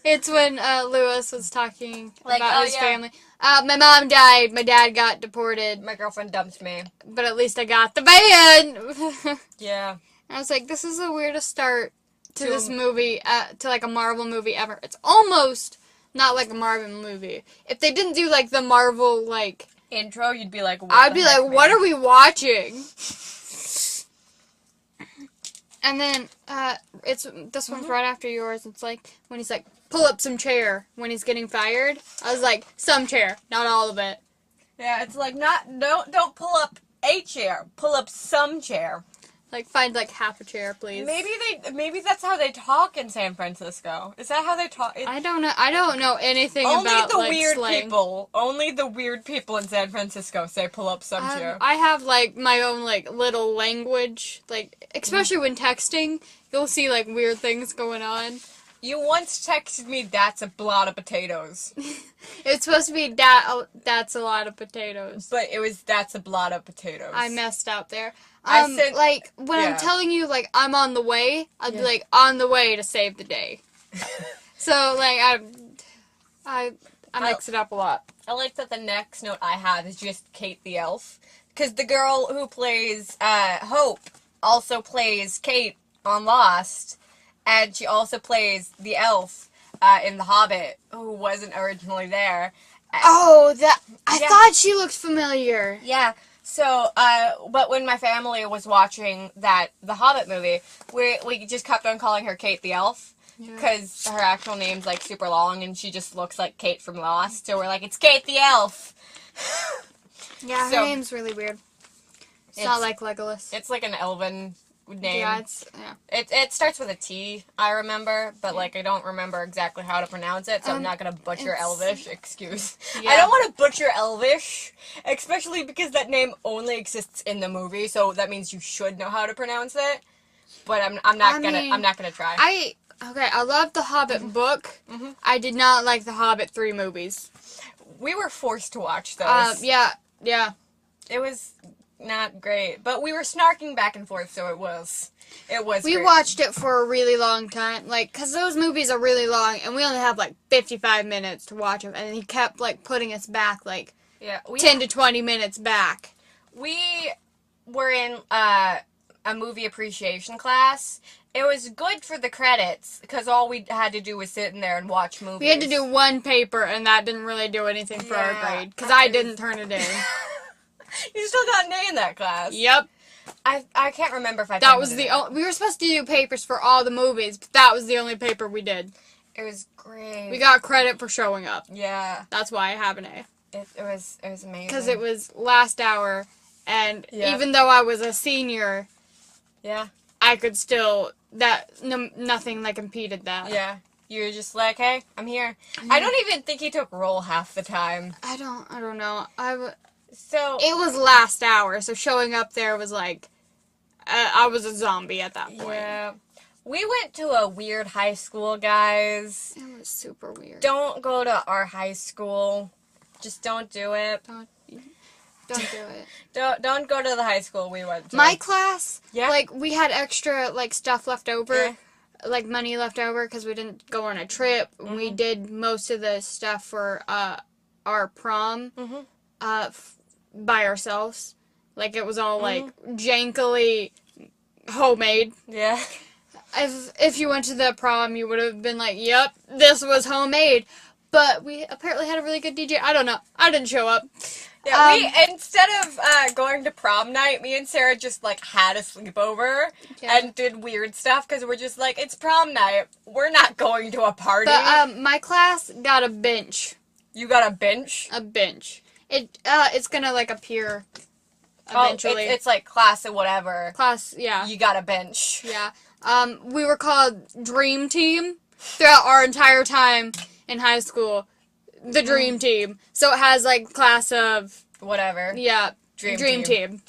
It's when, Lewis was talking about his family. My mom died, my dad got deported, My girlfriend dumps me. but at least I got the van! Yeah. I was like, this is the weirdest start to this movie, to, like, a Marvel movie ever. It's almost not like a Marvel movie. If they didn't do, like, the Marvel, like... Intro, you'd be like, I'd be like, what are we watching? And then, this one's right after yours. It's like, when he's like, pull up some chair when he's getting fired. I was like, some chair, not all of it. Yeah, it's like, don't pull up a chair, pull up some chair. Like, find, like, half a chair, please. Maybe that's how they talk in San Francisco. Is that how they talk? I don't know anything Only about, the like, weird slang. people. Only the weird people in San Francisco say pull up some chair. I have, like, my own, like, little language. Like, especially when texting, you'll see, like, weird things going on. You once texted me, that's a lot of potatoes. It's supposed to be that's a lot of potatoes. But it was, that's a lot of potatoes. I messed up there. Like, when I'm telling you, like, I'm on the way, I'd be like, on the way to save the day. So, like, I mix it up a lot. I like that the next note I have is just Kate the Elf. Because the girl who plays Hope also plays Kate on Lost. And she also plays the elf in The Hobbit, who wasn't originally there. Oh, I thought she looked familiar. Yeah. So, but when my family was watching The Hobbit movie, we just kept on calling her Kate the Elf. Because her actual name's, like, super long, and she just looks like Kate from Lost. So we're like, it's Kate the Elf. Yeah, her name's really weird. It's not like Legolas. It's like an elven name. Yeah, It starts with a T, I remember, but, like, I don't remember exactly how to pronounce it, so I'm not going to butcher Elvish. Excuse. Yeah. I don't want to butcher Elvish, especially because that name only exists in the movie, so that means you should know how to pronounce it. But I'm not gonna try. I loved the Hobbit book. Mm-hmm. I did not like the Hobbit 3 movies. We were forced to watch those. Yeah. It was not great, but we were snarking back and forth, so it was We great. watched it for a really long time, like, because those movies are really long, and we only have, like, 55 minutes to watch them, and he kept, like, putting us back, like, 10 to 20 minutes back. We were in a movie appreciation class. It was good for the credits, because all we had to do was sit in there and watch movies. We had to do one paper, and that didn't really do anything for our grade, because I didn't turn it in. You still got an A in that class. Yep. I can't remember if I That was we were supposed to do papers for all the movies, but that was the only paper we did. It was great. We got credit for showing up. Yeah. That's why I have an A. It was amazing. Because it was last hour, and even though I was a senior, I could still, nothing, like, impeded that. Yeah. You were just like, hey, I'm here. I don't even think he took roll half the time. I don't know. So it was last hour, so showing up there was like, I was a zombie at that point. Yeah. We went to a weird high school, guys. It was super weird. Don't go to our high school. Just don't do it. Don't do it. Don't go to the high school we went to. My class, like, we had extra, like, stuff left over, like, money left over, because we didn't go on a trip. Mm-hmm. We did most of the stuff for our prom by ourselves. Like, it was all, like, jankily homemade. Yeah. If you went to the prom, you would have been like, yep, this was homemade. But we apparently had a really good DJ. I don't know. I didn't show up. Yeah, we, instead of going to prom night, me and Sarah just, like, had a sleepover and did weird stuff because we're just like, it's prom night. We're not going to a party. But my class got a bench. You got a bench? A bench. It's gonna, like, appear eventually. Oh, it's like class or whatever. Class, yeah. You got a bench. Yeah. We were called Dream Team throughout our entire time in high school. The Dream Team. So it has, like, class of... whatever. Yeah. Dream Team.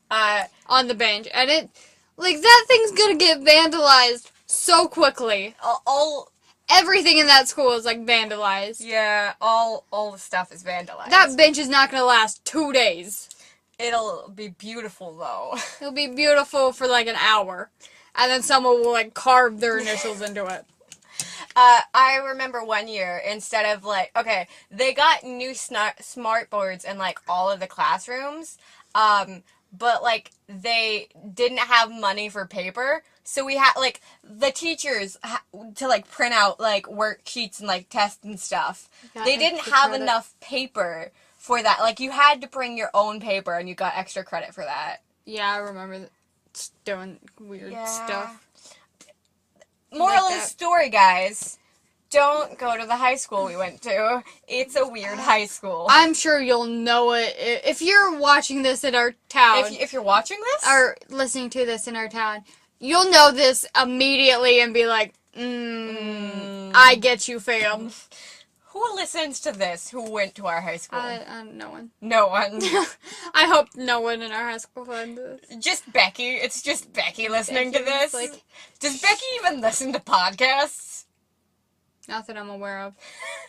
On the bench. And it... like, that thing's gonna get vandalized so quickly. Everything in that school is, like, vandalized. Yeah, all the stuff is vandalized. That bench is not gonna last 2 days. It'll be beautiful, though. It'll be beautiful for, like, an hour. And then someone will, like, carve their initials into it. I remember one year, instead of, like, okay, they got new smart boards in, like, all of the classrooms, but, like, they didn't have money for paper, so we had, like, the teachers to, like, print out, like, worksheets and, like, tests and stuff. They didn't have enough paper for that. Like, you had to bring your own paper, and you got extra credit for that. Yeah, I remember doing weird stuff. Moral of the story, guys. Don't go to the high school we went to. It's a weird high school. I'm sure you'll know it. If you're watching this in our town... If you're watching this? Or listening to this in our town, you'll know this immediately and be like, I get you, fam. Who listens to this who went to our high school? No one. No one. I hope no one in our high school finds this. Just Becky. It's just Becky listening to this. Like, does Becky even listen to podcasts? Not that I'm aware of.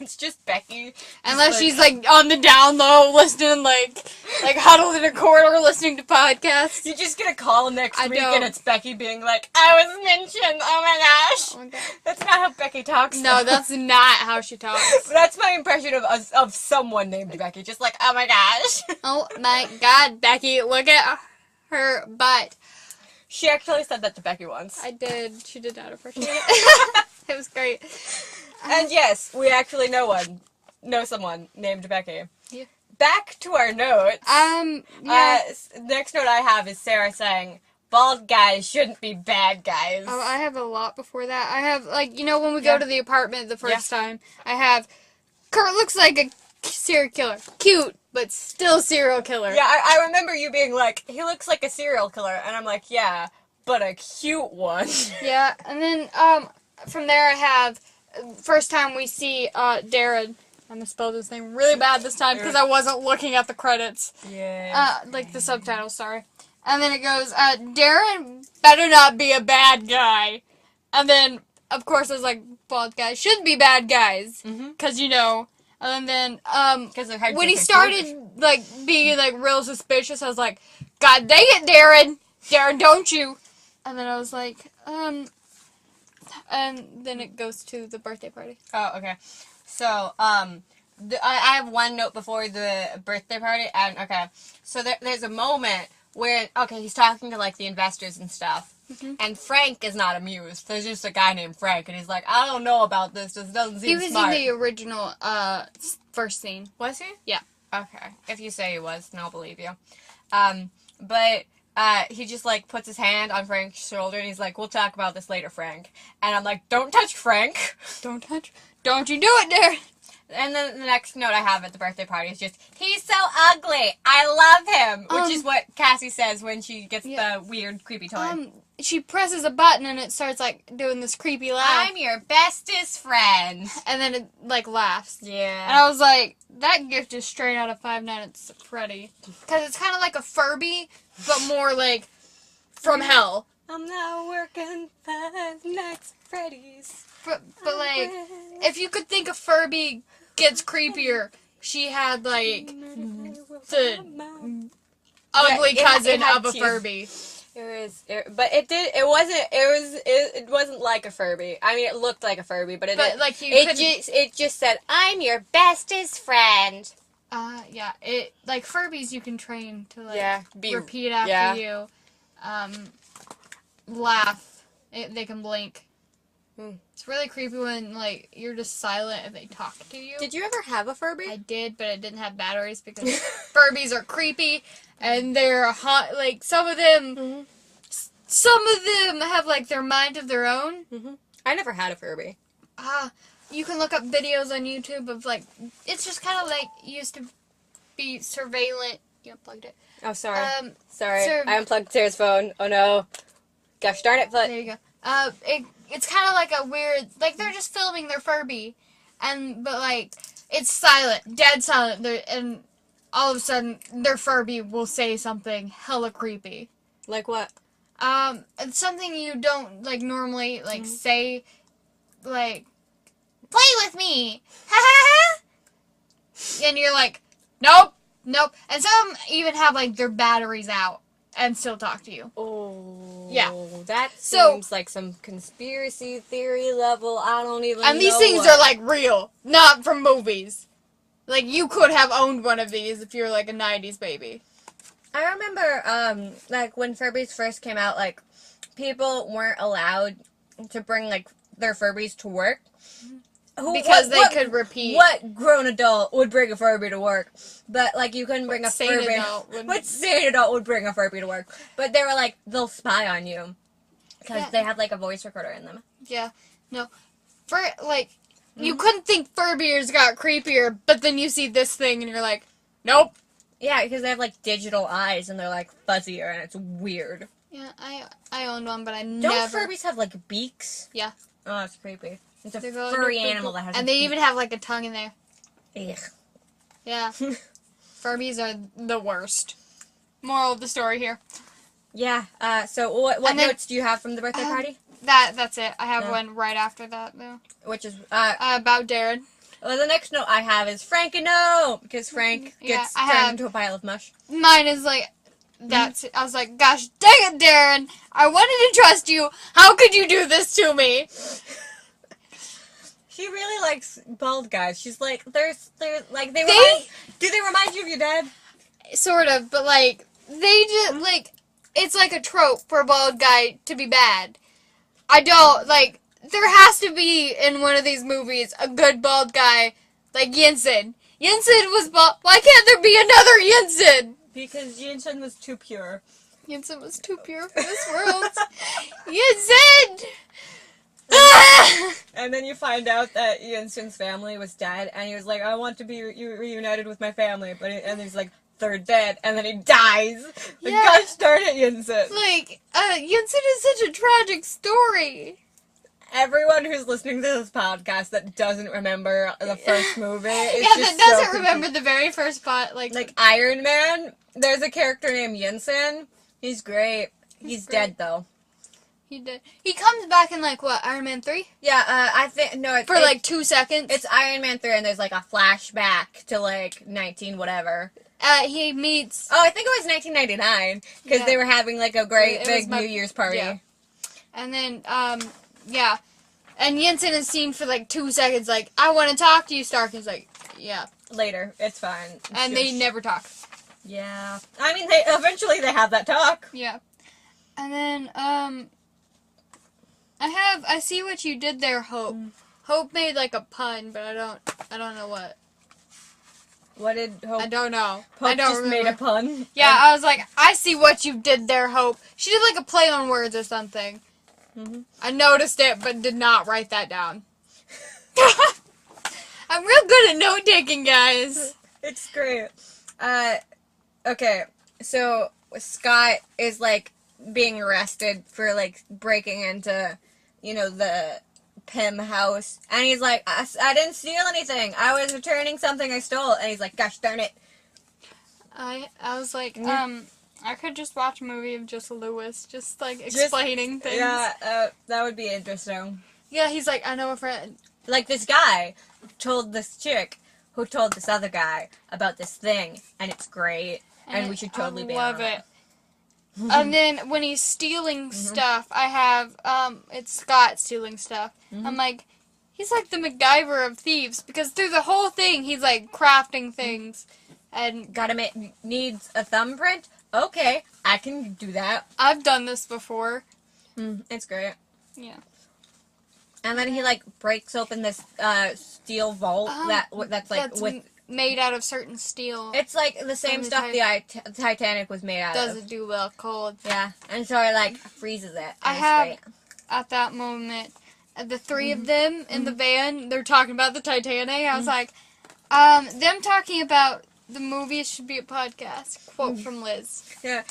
It's just Becky. Unless she's like on the down low, listening like huddled in a corner, listening to podcasts. You just get a call next week don't. and it's Becky being like, "I was mentioned." Oh my gosh. Oh my God. That's not how Becky talks. No, though. that's not how she talks. That's my impression of someone named Becky. Just like, oh my gosh. Oh my God, Becky, look at her butt. She actually said that to Becky once. I did. She did not appreciate it. It was great. And yes, we actually know someone named Becky. Yeah. Back to our notes. Yeah. Next note I have is Sarah saying, "Bald guys shouldn't be bad guys." Oh, I have a lot before that. I have, like, you know, when we go to the apartment the first time, I have, Kurt looks like a serial killer. Cute, but still serial killer. Yeah, I remember you being like, he looks like a serial killer, and I'm like, yeah, but a cute one. Yeah, and then, from there I have, first time we see, Darren. I'm gonna spell his name really bad this time because I wasn't looking at the credits. Yeah. Like the subtitles, sorry. And then it goes, Darren better not be a bad guy. And then, of course, I was like, bald guys shouldn't be bad guys. Because, you know. And then, when he started, like, being, like, real suspicious, I was like, God dang it, Darren! Darren, don't you? And then I was like, and then it goes to the birthday party. Oh, okay. So, I have one note before the birthday party, and, okay, so there's a moment where, okay, he's talking to, like, the investors and stuff, and Frank is not amused. There's just a guy named Frank, and he's like, I don't know about this doesn't seem smart. He was in the original, first scene. Was he? Yeah. Okay. If you say he was, then I'll believe you. But he just, like, puts his hand on Frank's shoulder, and he's like, we'll talk about this later, Frank. And I'm like, don't touch Frank. Don't you do it, Darren. And then the next note I have at the birthday party is just, he's so ugly. I love him. Which is what Cassie says when she gets the weird, creepy toy. She presses a button and it starts, like, doing this creepy laugh. I'm your bestest friend. And then it, like, laughs. Yeah. And I was like, that gift is straight out of Five Nights at Freddy. Because it's kind of like a Furby, but more, like, from hell. I'm not working Five Nights at Freddy's. But like, if you could think a Furby gets creepier, she had, like, the ugly cousin of a Furby. It wasn't like a Furby. I mean, it looked like a Furby, but it just said, I'm your bestest friend. Yeah, like, Furbies you can train to, like, repeat after you, laugh, they can blink. It's really creepy when, like, you're just silent and they talk to you. Did you ever have a Furby? I did, but it didn't have batteries because Furbies are creepy and they're hot. Like, some of them have, like, their mind of their own. I never had a Furby. You can look up videos on YouTube of, like, it's just kind of like used to be surveillance. You unplugged it. Oh, sorry. I unplugged Sarah's phone. Oh, no. Gosh darn it, foot. There you go. It's kind of like a weird, like, they're just filming their Furby, but, like, it's silent, dead silent, and all of a sudden, their Furby will say something hella creepy. Like what? It's something you don't, like, normally, like, say, like, play with me, ha ha ha, and you're like, nope, and some even have, like, their batteries out. And still talk to you. Oh. Yeah. That seems like some conspiracy theory level. I don't even know. And these things are, like, real. Not from movies. Like, you could have owned one of these if you were, like, a 90s baby. I remember, like, when Furbies first came out, like, people weren't allowed to bring, like, their Furbies to work. Because they could repeat. What grown adult would bring a Furby to work? But, like, you couldn't bring a Furby. What sane adult would bring a Furby to work? But they were like, they'll spy on you. Because they have, like, a voice recorder in them. Yeah. No. You couldn't think Furbiers got creepier, but then you see this thing and you're like, nope. Yeah, because they have, like, digital eyes and they're, like, fuzzier and it's weird. Yeah, I owned one, but I Don't never... Furbies have, like, beaks? Yeah. Oh, that's creepy. It's a furry animal that has and they even have, like, a tongue in there. Ugh. Yeah. Furbies are the worst. Moral of the story here. Yeah, so what notes do you have from the birthday party? That's it. I have Yeah. one right after that, though. Which is, About Darren. well, the next note I have is Frank and no! Because Frank Yeah, gets I turned have- into a pile of mush. Mine is like, that's it. I was like, gosh dang it, Darren. I wanted to trust you. How could you do this to me? She really likes bald guys. She's like, they're like, do they remind you of your dad? Sort of, but like, they just, like, it's like a trope for a bald guy to be bad. I don't, like, there has to be, in one of these movies, a good bald guy, like Jensen. Jensen was bald. Why can't there be another Jensen? Because Jensen was too pure. Jensen was too pure for this world. Jensen! Ah! And then you find out that Jensen's family was dead, and he was like, I want to be reunited with my family, and he's like, they're dead, and then he dies. Like, Yeah. gosh darn it, Jensen. Like, Jensen is such a tragic story. Everyone who's listening to this podcast that doesn't remember the first movie is Yeah, just that doesn't so remember the very first part. Like Iron Man, there's a character named Jensen. He's great. He's great. dead, though. he did. He comes back in like what, Iron Man 3? Yeah, I think, no, For like 2 seconds. it's Iron Man 3, and there's like a flashback to like 19 whatever. He meets. Oh, I think it was 1999, because Yeah. they were having like a great It was big my- New Year's party. yeah. And then, yeah. And Jensen is seen for like 2 seconds, like, I want to talk to you, Stark. He's like, yeah. Later, it's fine. And they never talk. Yeah. I mean, they eventually they have that talk. Yeah. And then, I see what you did there, Hope. Hope made like a pun, but I don't know what. What did Hope? I don't know. Hope I don't just remember. made a pun. Yeah, I was like, I see what you did there, Hope. She did like a play on words or something. Mm-hmm. I noticed it, but did not write that down. I'm real good at note taking, guys. It's great. Okay, so Scott is like being arrested for like breaking into, the Pym house, and he's like, I didn't steal anything. I was returning something I stole, and he's like, gosh darn it. I was like, Mm. I could just watch a movie of just Lewis, just like explaining things. Yeah, that would be interesting. Yeah, he's like, I know a friend. Like this guy told this chick who told this other guy about this thing, and it's great, and we should totally be love on it. And then when he's stealing stuff, I have it's Scott stealing stuff. I'm like, he's like the MacGyver of thieves, because through the whole thing he's like crafting things, and Needs a thumbprint? Okay, I can do that. I've done this before. It's great. Yeah. And then he like breaks open this steel vault that's like That's with. made out of certain steel. It's like the same the stuff the Titanic was made out of. Doesn't do well cold. Yeah, and so it like freezes it. I and it's have great. at that moment the three of them in the van. They're talking about the Titanic. I was like, them talking about the movie should be a podcast. Quote from Liz. Yeah,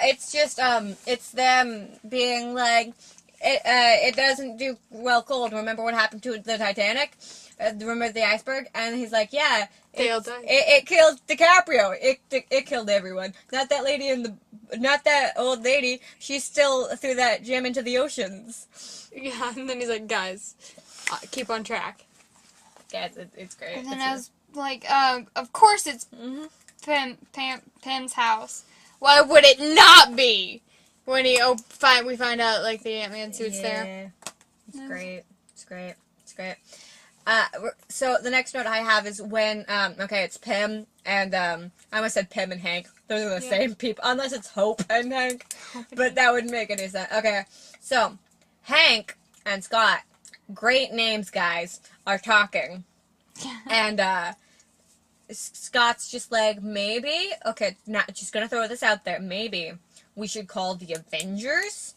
it's just it's them being like, it doesn't do well cold. Remember what happened to the Titanic? Remember the iceberg? And he's like, yeah, They all died. it killed DiCaprio. It killed everyone. Not that lady not that old lady. She still threw that gem into the oceans. Yeah, and then he's like, guys, keep on track. Yes, it's great. And then I was like, of course it's Pym's house. Why would it not be? When we find out like the Ant-Man suit's there. It's great. It's great. It's great. So the next note I have is when it's Pym and I almost said Pym and Hank. Those are the same people, unless it's Hope and Hank. But that wouldn't make any sense. Okay, so Hank and Scott, great names, guys, are talking, and Scott's just like, maybe, okay, not just gonna throw this out there, maybe we should call the Avengers.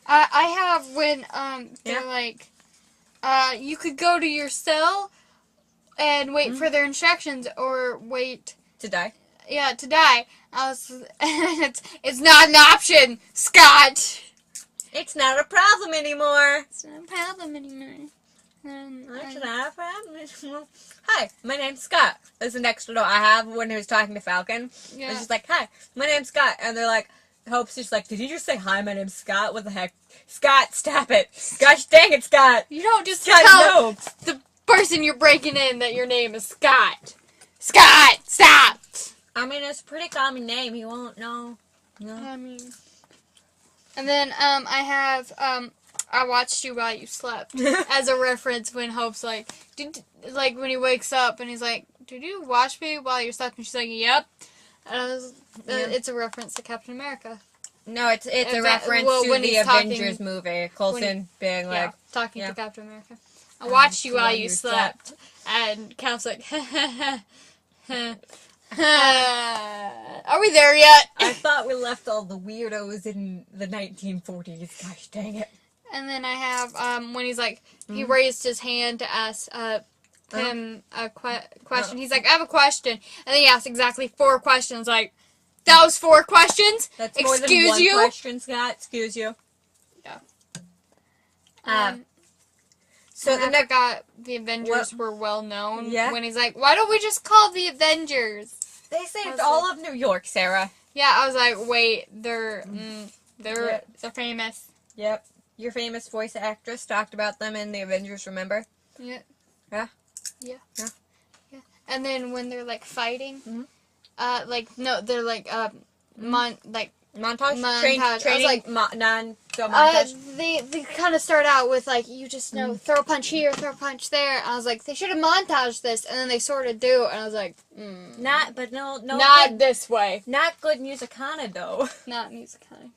I have when they're like, you could go to your cell and wait for their instructions, or wait To die. Yeah, to die. It's not an option, Scott. It's not a problem anymore. It's not a problem anymore. It's not a problem anymore. Hi, my name's Scott. That's the next note I have when he was talking to Falcon. Yeah. It's just like, hi, my name's Scott. And they're like, Hope's just like, did you just say, hi, my name's Scott? What the heck? Scott, stop it. Gosh dang it, Scott. You don't just Scott, tell no. the person you're breaking in that your name is Scott. Scott, stop! I mean, it's a pretty common name. He won't know. No. I mean... And then, I have, I watched you while you slept. As a reference when Hope's like, like, when he wakes up and he's like, did you watch me while you slept? And she's like, yep. And I was, it's a reference to Captain America. No, it's a reference to the Avengers movie. Coulson being like... talking to Captain America. I watched you while you slept. And Cap's like, are we there yet? I thought we left all the weirdos in the 1940s. Gosh dang it. And then I have, when he's like, he raised his hand to ask him a question. He's like, I have a question. And then he asked exactly 4 questions. Like, that was 4 questions? That's more than one question, Scott. Excuse you. Yeah. So I forgot the Avengers were well known. Yeah. When he's like, why don't we just call the Avengers? They saved all of New York, Sarah. Yeah, I was like, wait, they're famous. Yep. Your famous voice actress talked about them in the Avengers, remember? Yeah. Yeah? Yeah. Yeah. Yeah. And then when they're like fighting, they're like Montage? Montage. Training, I was like, montage? they kind of start out with like, you just know, throw a punch here, throw a punch there. I was like, they should have montaged this, and then they sort of do, and I was like, not not this way. Not good musicana, though. Not musicana.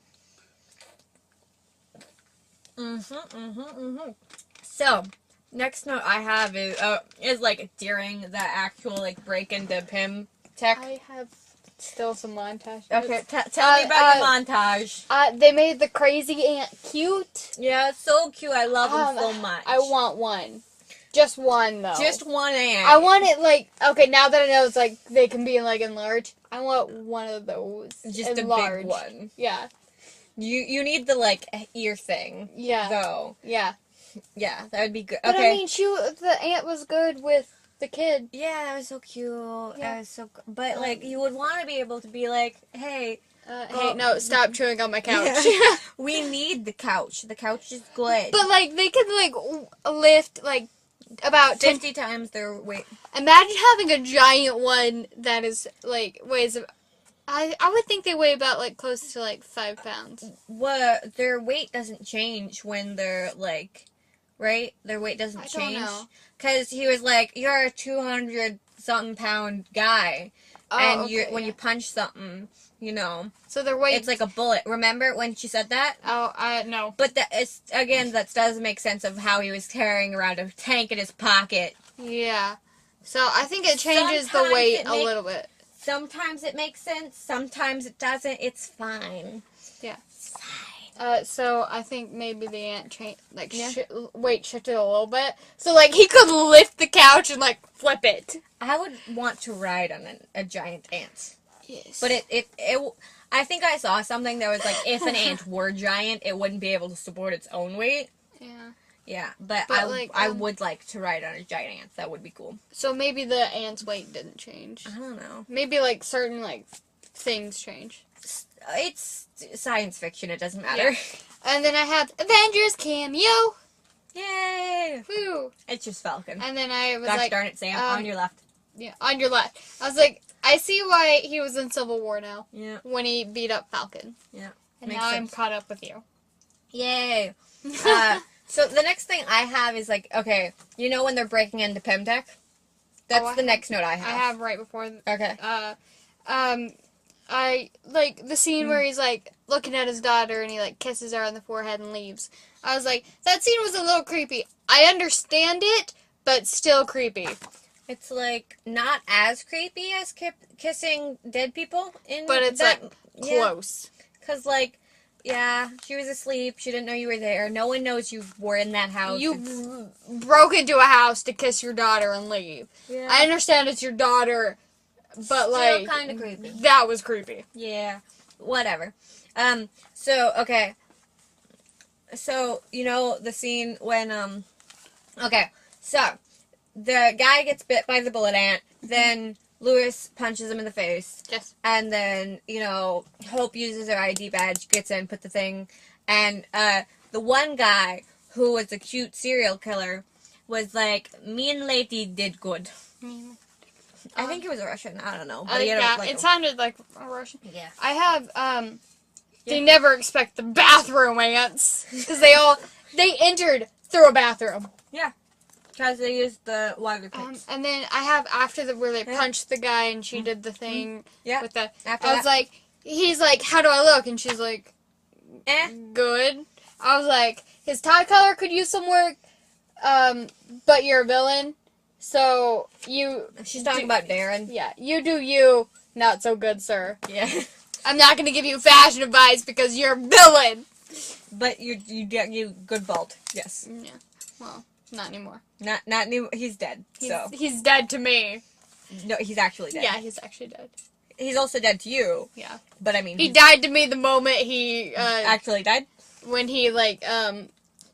So, next note I have is like during the actual like break into Pym tech. I have still some montage. Okay, tell me about your montage. They made the crazy ant cute. Yeah, it's so cute. I love them so much. I want one. Just one, though. Just one ant. I want it, like, okay, now that I know it's, like, they can be, like, enlarged, I want one of those. Just enlarged. a big one. Yeah. You need the, like, ear thing. Yeah. Though. Yeah. Yeah, that would be good. But, okay. I mean, the ant was good with the kid. Yeah, that was so cute. Yeah. That was so... But, like, you would want to be able to be like, hey... hey, no, stop chewing on my couch. We need the couch. The couch is good. But, like, they could, like, lift, like, about 50 times their weight. Imagine having a giant one that is, like, weighs... I would think they weigh about, like, close to, like, 5 pounds. What? Their weight doesn't change when they're, like... Right? Their weight doesn't change. I don't know. Because he was like, you're a 200-something pound guy. And okay, when you punch something, you know... So their weight... It's like a bullet. Remember when she said that? Oh, no. But that doesn't make sense of how he was carrying around a tank in his pocket. Yeah. So I think it changes the weight a little bit. Sometimes it makes sense. Sometimes it doesn't. It's fine. Yeah. It's fine. So I think maybe the ant weight shifted a little bit. So, like, he could lift the couch and, like, flip it. I would want to ride on a giant ant. Yes. But I think I saw something that was like, if an ant were giant, it wouldn't be able to support its own weight. Yeah. Yeah, but I would like to ride on a giant ant. That would be cool. So maybe the ant's weight didn't change. I don't know. Maybe, like, certain, like, things change. It's science fiction. It doesn't matter. Yeah. And then I have Avengers cameo. Yay! Woo! It's just Falcon. And then I was Gosh like... darn it, Sam. On your left. Yeah, on your left. I was like, I see why he was in Civil War now. Yeah. When he beat up Falcon. Yeah. And now I'm caught up with you. Yay! So the next thing I have is like, okay, you know when they're breaking into Pemtech? That's the next note I have. I have right before. Okay. I like the scene where he's like looking at his daughter and he like kisses her on the forehead and leaves. I was like, that scene was a little creepy. I understand it, but still creepy. It's like not as creepy as kissing dead people but it's like close. Cause like, yeah, she was asleep. She didn't know you were there. No one knows you were in that house. You broke into a house to kiss your daughter and leave. Yeah. I understand it's your daughter, but still like kind of creepy. That was creepy. Yeah, whatever. So okay. So you know the scene when okay, so the guy gets bit by the bullet ant. Then Lewis punches him in the face. Yes. And then, Hope uses her ID badge, gets in, put the thing, and the one guy who was a cute serial killer was like, me and lady did good. I think he was a Russian. I don't know. But it sounded like a Russian. Yeah. I have, they never expect the bathroom ants. Because they entered through a bathroom. Yeah. Because they used the water picks. And then I have where they punched the guy and she did the thing with the... I was like, he's like, how do I look? And she's like, good. I was like, his tie color could use some work, but you're a villain, so you... She's talking about Darren. Yeah, you do you, not so good, sir. Yeah. I'm not going to give you fashion advice because you're a villain. But you good bald. Yes. Yeah. Well, not anymore. Not anymore. He's dead. He's dead to me. No, he's actually dead. Yeah, he's actually dead. He's also dead to you. Yeah. But I mean, he died to me the moment he actually died. When he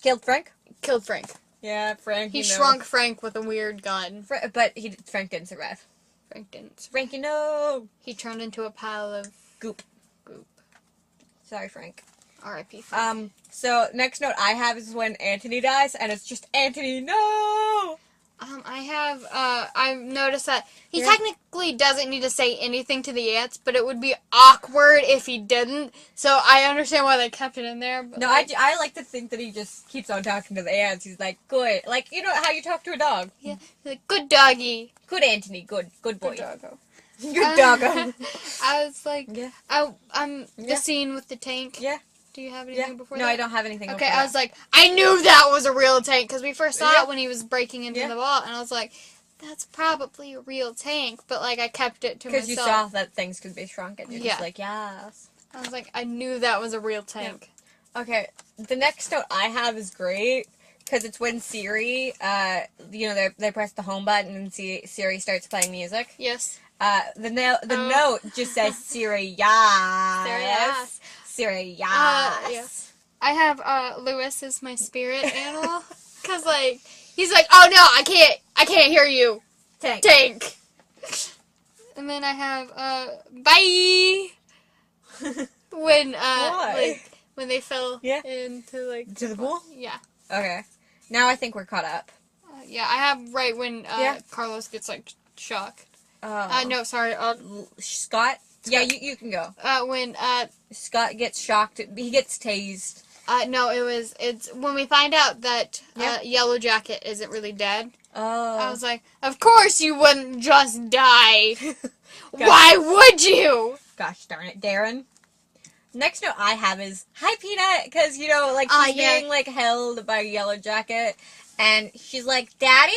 killed Frank. Killed Frank. Yeah, Frank. He shrunk Frank with a weird gun. But Frank didn't survive. Frank didn't. Frankie, no. He turned into a pile of goop. Sorry, Frank. R.I.P. Frank. So next note I have is when Anthony dies, and it's just Anthony, no. I've noticed that he technically doesn't need to say anything to the ants, but it would be awkward if he didn't. So I understand why they kept it in there. But no, I like to think that he just keeps on talking to the ants. He's like, good. Like, you know how you talk to a dog. Yeah. He's like, good doggy. Good Anthony. Good boy. Good doggo. Good doggo. I was like, the scene with the tank. Yeah. Do you have anything before that? No, I don't have anything Okay, I was like, I knew that was a real tank, because we first saw it when he was breaking into the vault, and I was like, that's probably a real tank, but, like, I kept it to myself. Because you saw that things could be shrunk, and you're just like, yes. I was like, I knew that was a real tank. Yeah. Okay, the next note I have is great, because it's when Siri, they press the home button, and Siri starts playing music. Yes. The note just says Siri, yes. Siri, yes. Siri, yes. Yes. I have, Lewis is my spirit animal. Cause, like, he's like, oh no, I can't hear you. Tank. And then I have, bye. When they fell into, like... To the pool? Yeah. Okay. Now I think we're caught up. Yeah, I have right when, Carlos gets, like, shocked. No, sorry, Scott? Yeah, you can go. When, Scott gets shocked, he gets tased. No, it's when we find out that, Yellow Jacket isn't really dead. Oh. I was like, of course you wouldn't just die. Why would you? Gosh darn it, Darren. Next note I have is, hi Peanut, because, she's being, held by Yellow Jacket. And she's like, Daddy?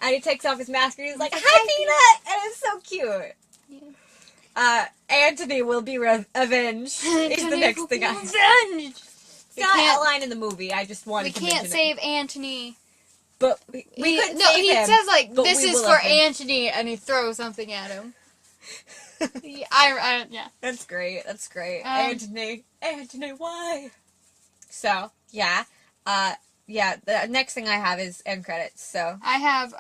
And he takes off his mask and he's like, hi Peanut! And it's so cute. Yeah. Anthony will be avenged. Is the next thing I avenged. It's not outlined in the movie. I just wanted to mention it. We can't save Anthony. But we couldn't save him. He says like, this is for Anthony, and he throws something at him. Yeah. That's great. That's great. Anthony, why? So yeah. The next thing I have is end credits. So I have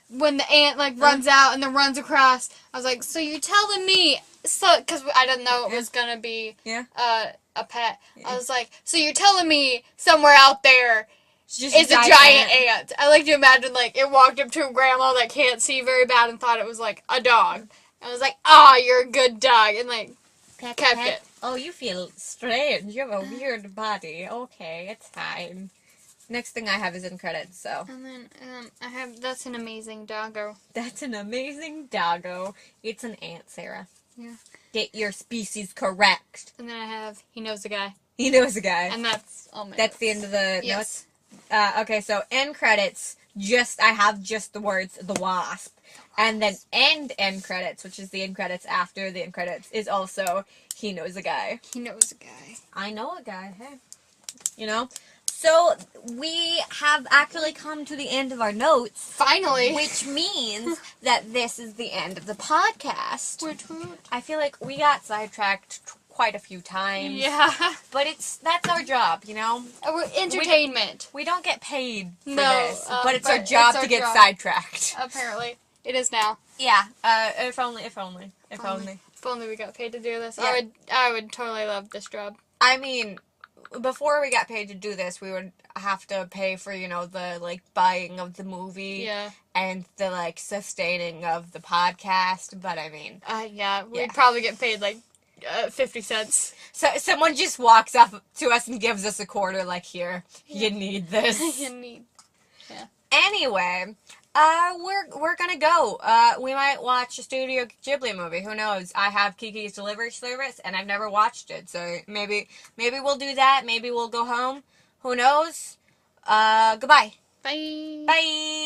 when the ant runs out and then runs across. I was like, so you're telling me because I didn't know it was gonna be a pet. I was like, so you're telling me somewhere out there is a giant ant. I like to imagine it walked up to a grandma that can't see very bad and thought it was a dog. I was like, you're a good dog, and kept it. Oh, you feel strange. You have a weird body. Okay, it's fine. Next thing I have is in credits, so. And then, I have, that's an amazing doggo. That's an amazing doggo. It's an ant, Sarah. Yeah. Get your species correct. And then I have, he knows a guy. He knows a guy. And that's all my That's notes. the end of the yes. notes? Okay, so end credits, I have just the words, the wasp. And then end credits, which is the end credits after the end credits, is also, he knows a guy. He knows a guy. I know a guy, hey. So, we have actually come to the end of our notes. Finally. Which means that this is the end of the podcast. We're I feel like we got sidetracked quite a few times. Yeah. But that's our job, We're entertainment. We don't get paid for No, this, but it's our job to get sidetracked. Apparently. It is now. Yeah, if only. If only we got paid to do this. Yeah. I would totally love this job. I mean, before we got paid to do this, we would have to pay for, the, like, buying of the movie. Yeah. And the, like, sustaining of the podcast, but I mean... Yeah, we'd Yeah. probably get paid, like, 50 cents. So someone just walks up to us and gives us a quarter, like, here, you need this. Anyway, we're gonna go. We might watch a Studio Ghibli movie. Who knows? I have Kiki's Delivery Service, and I've never watched it. So maybe we'll do that. Maybe we'll go home. Who knows? Goodbye. Bye. Bye.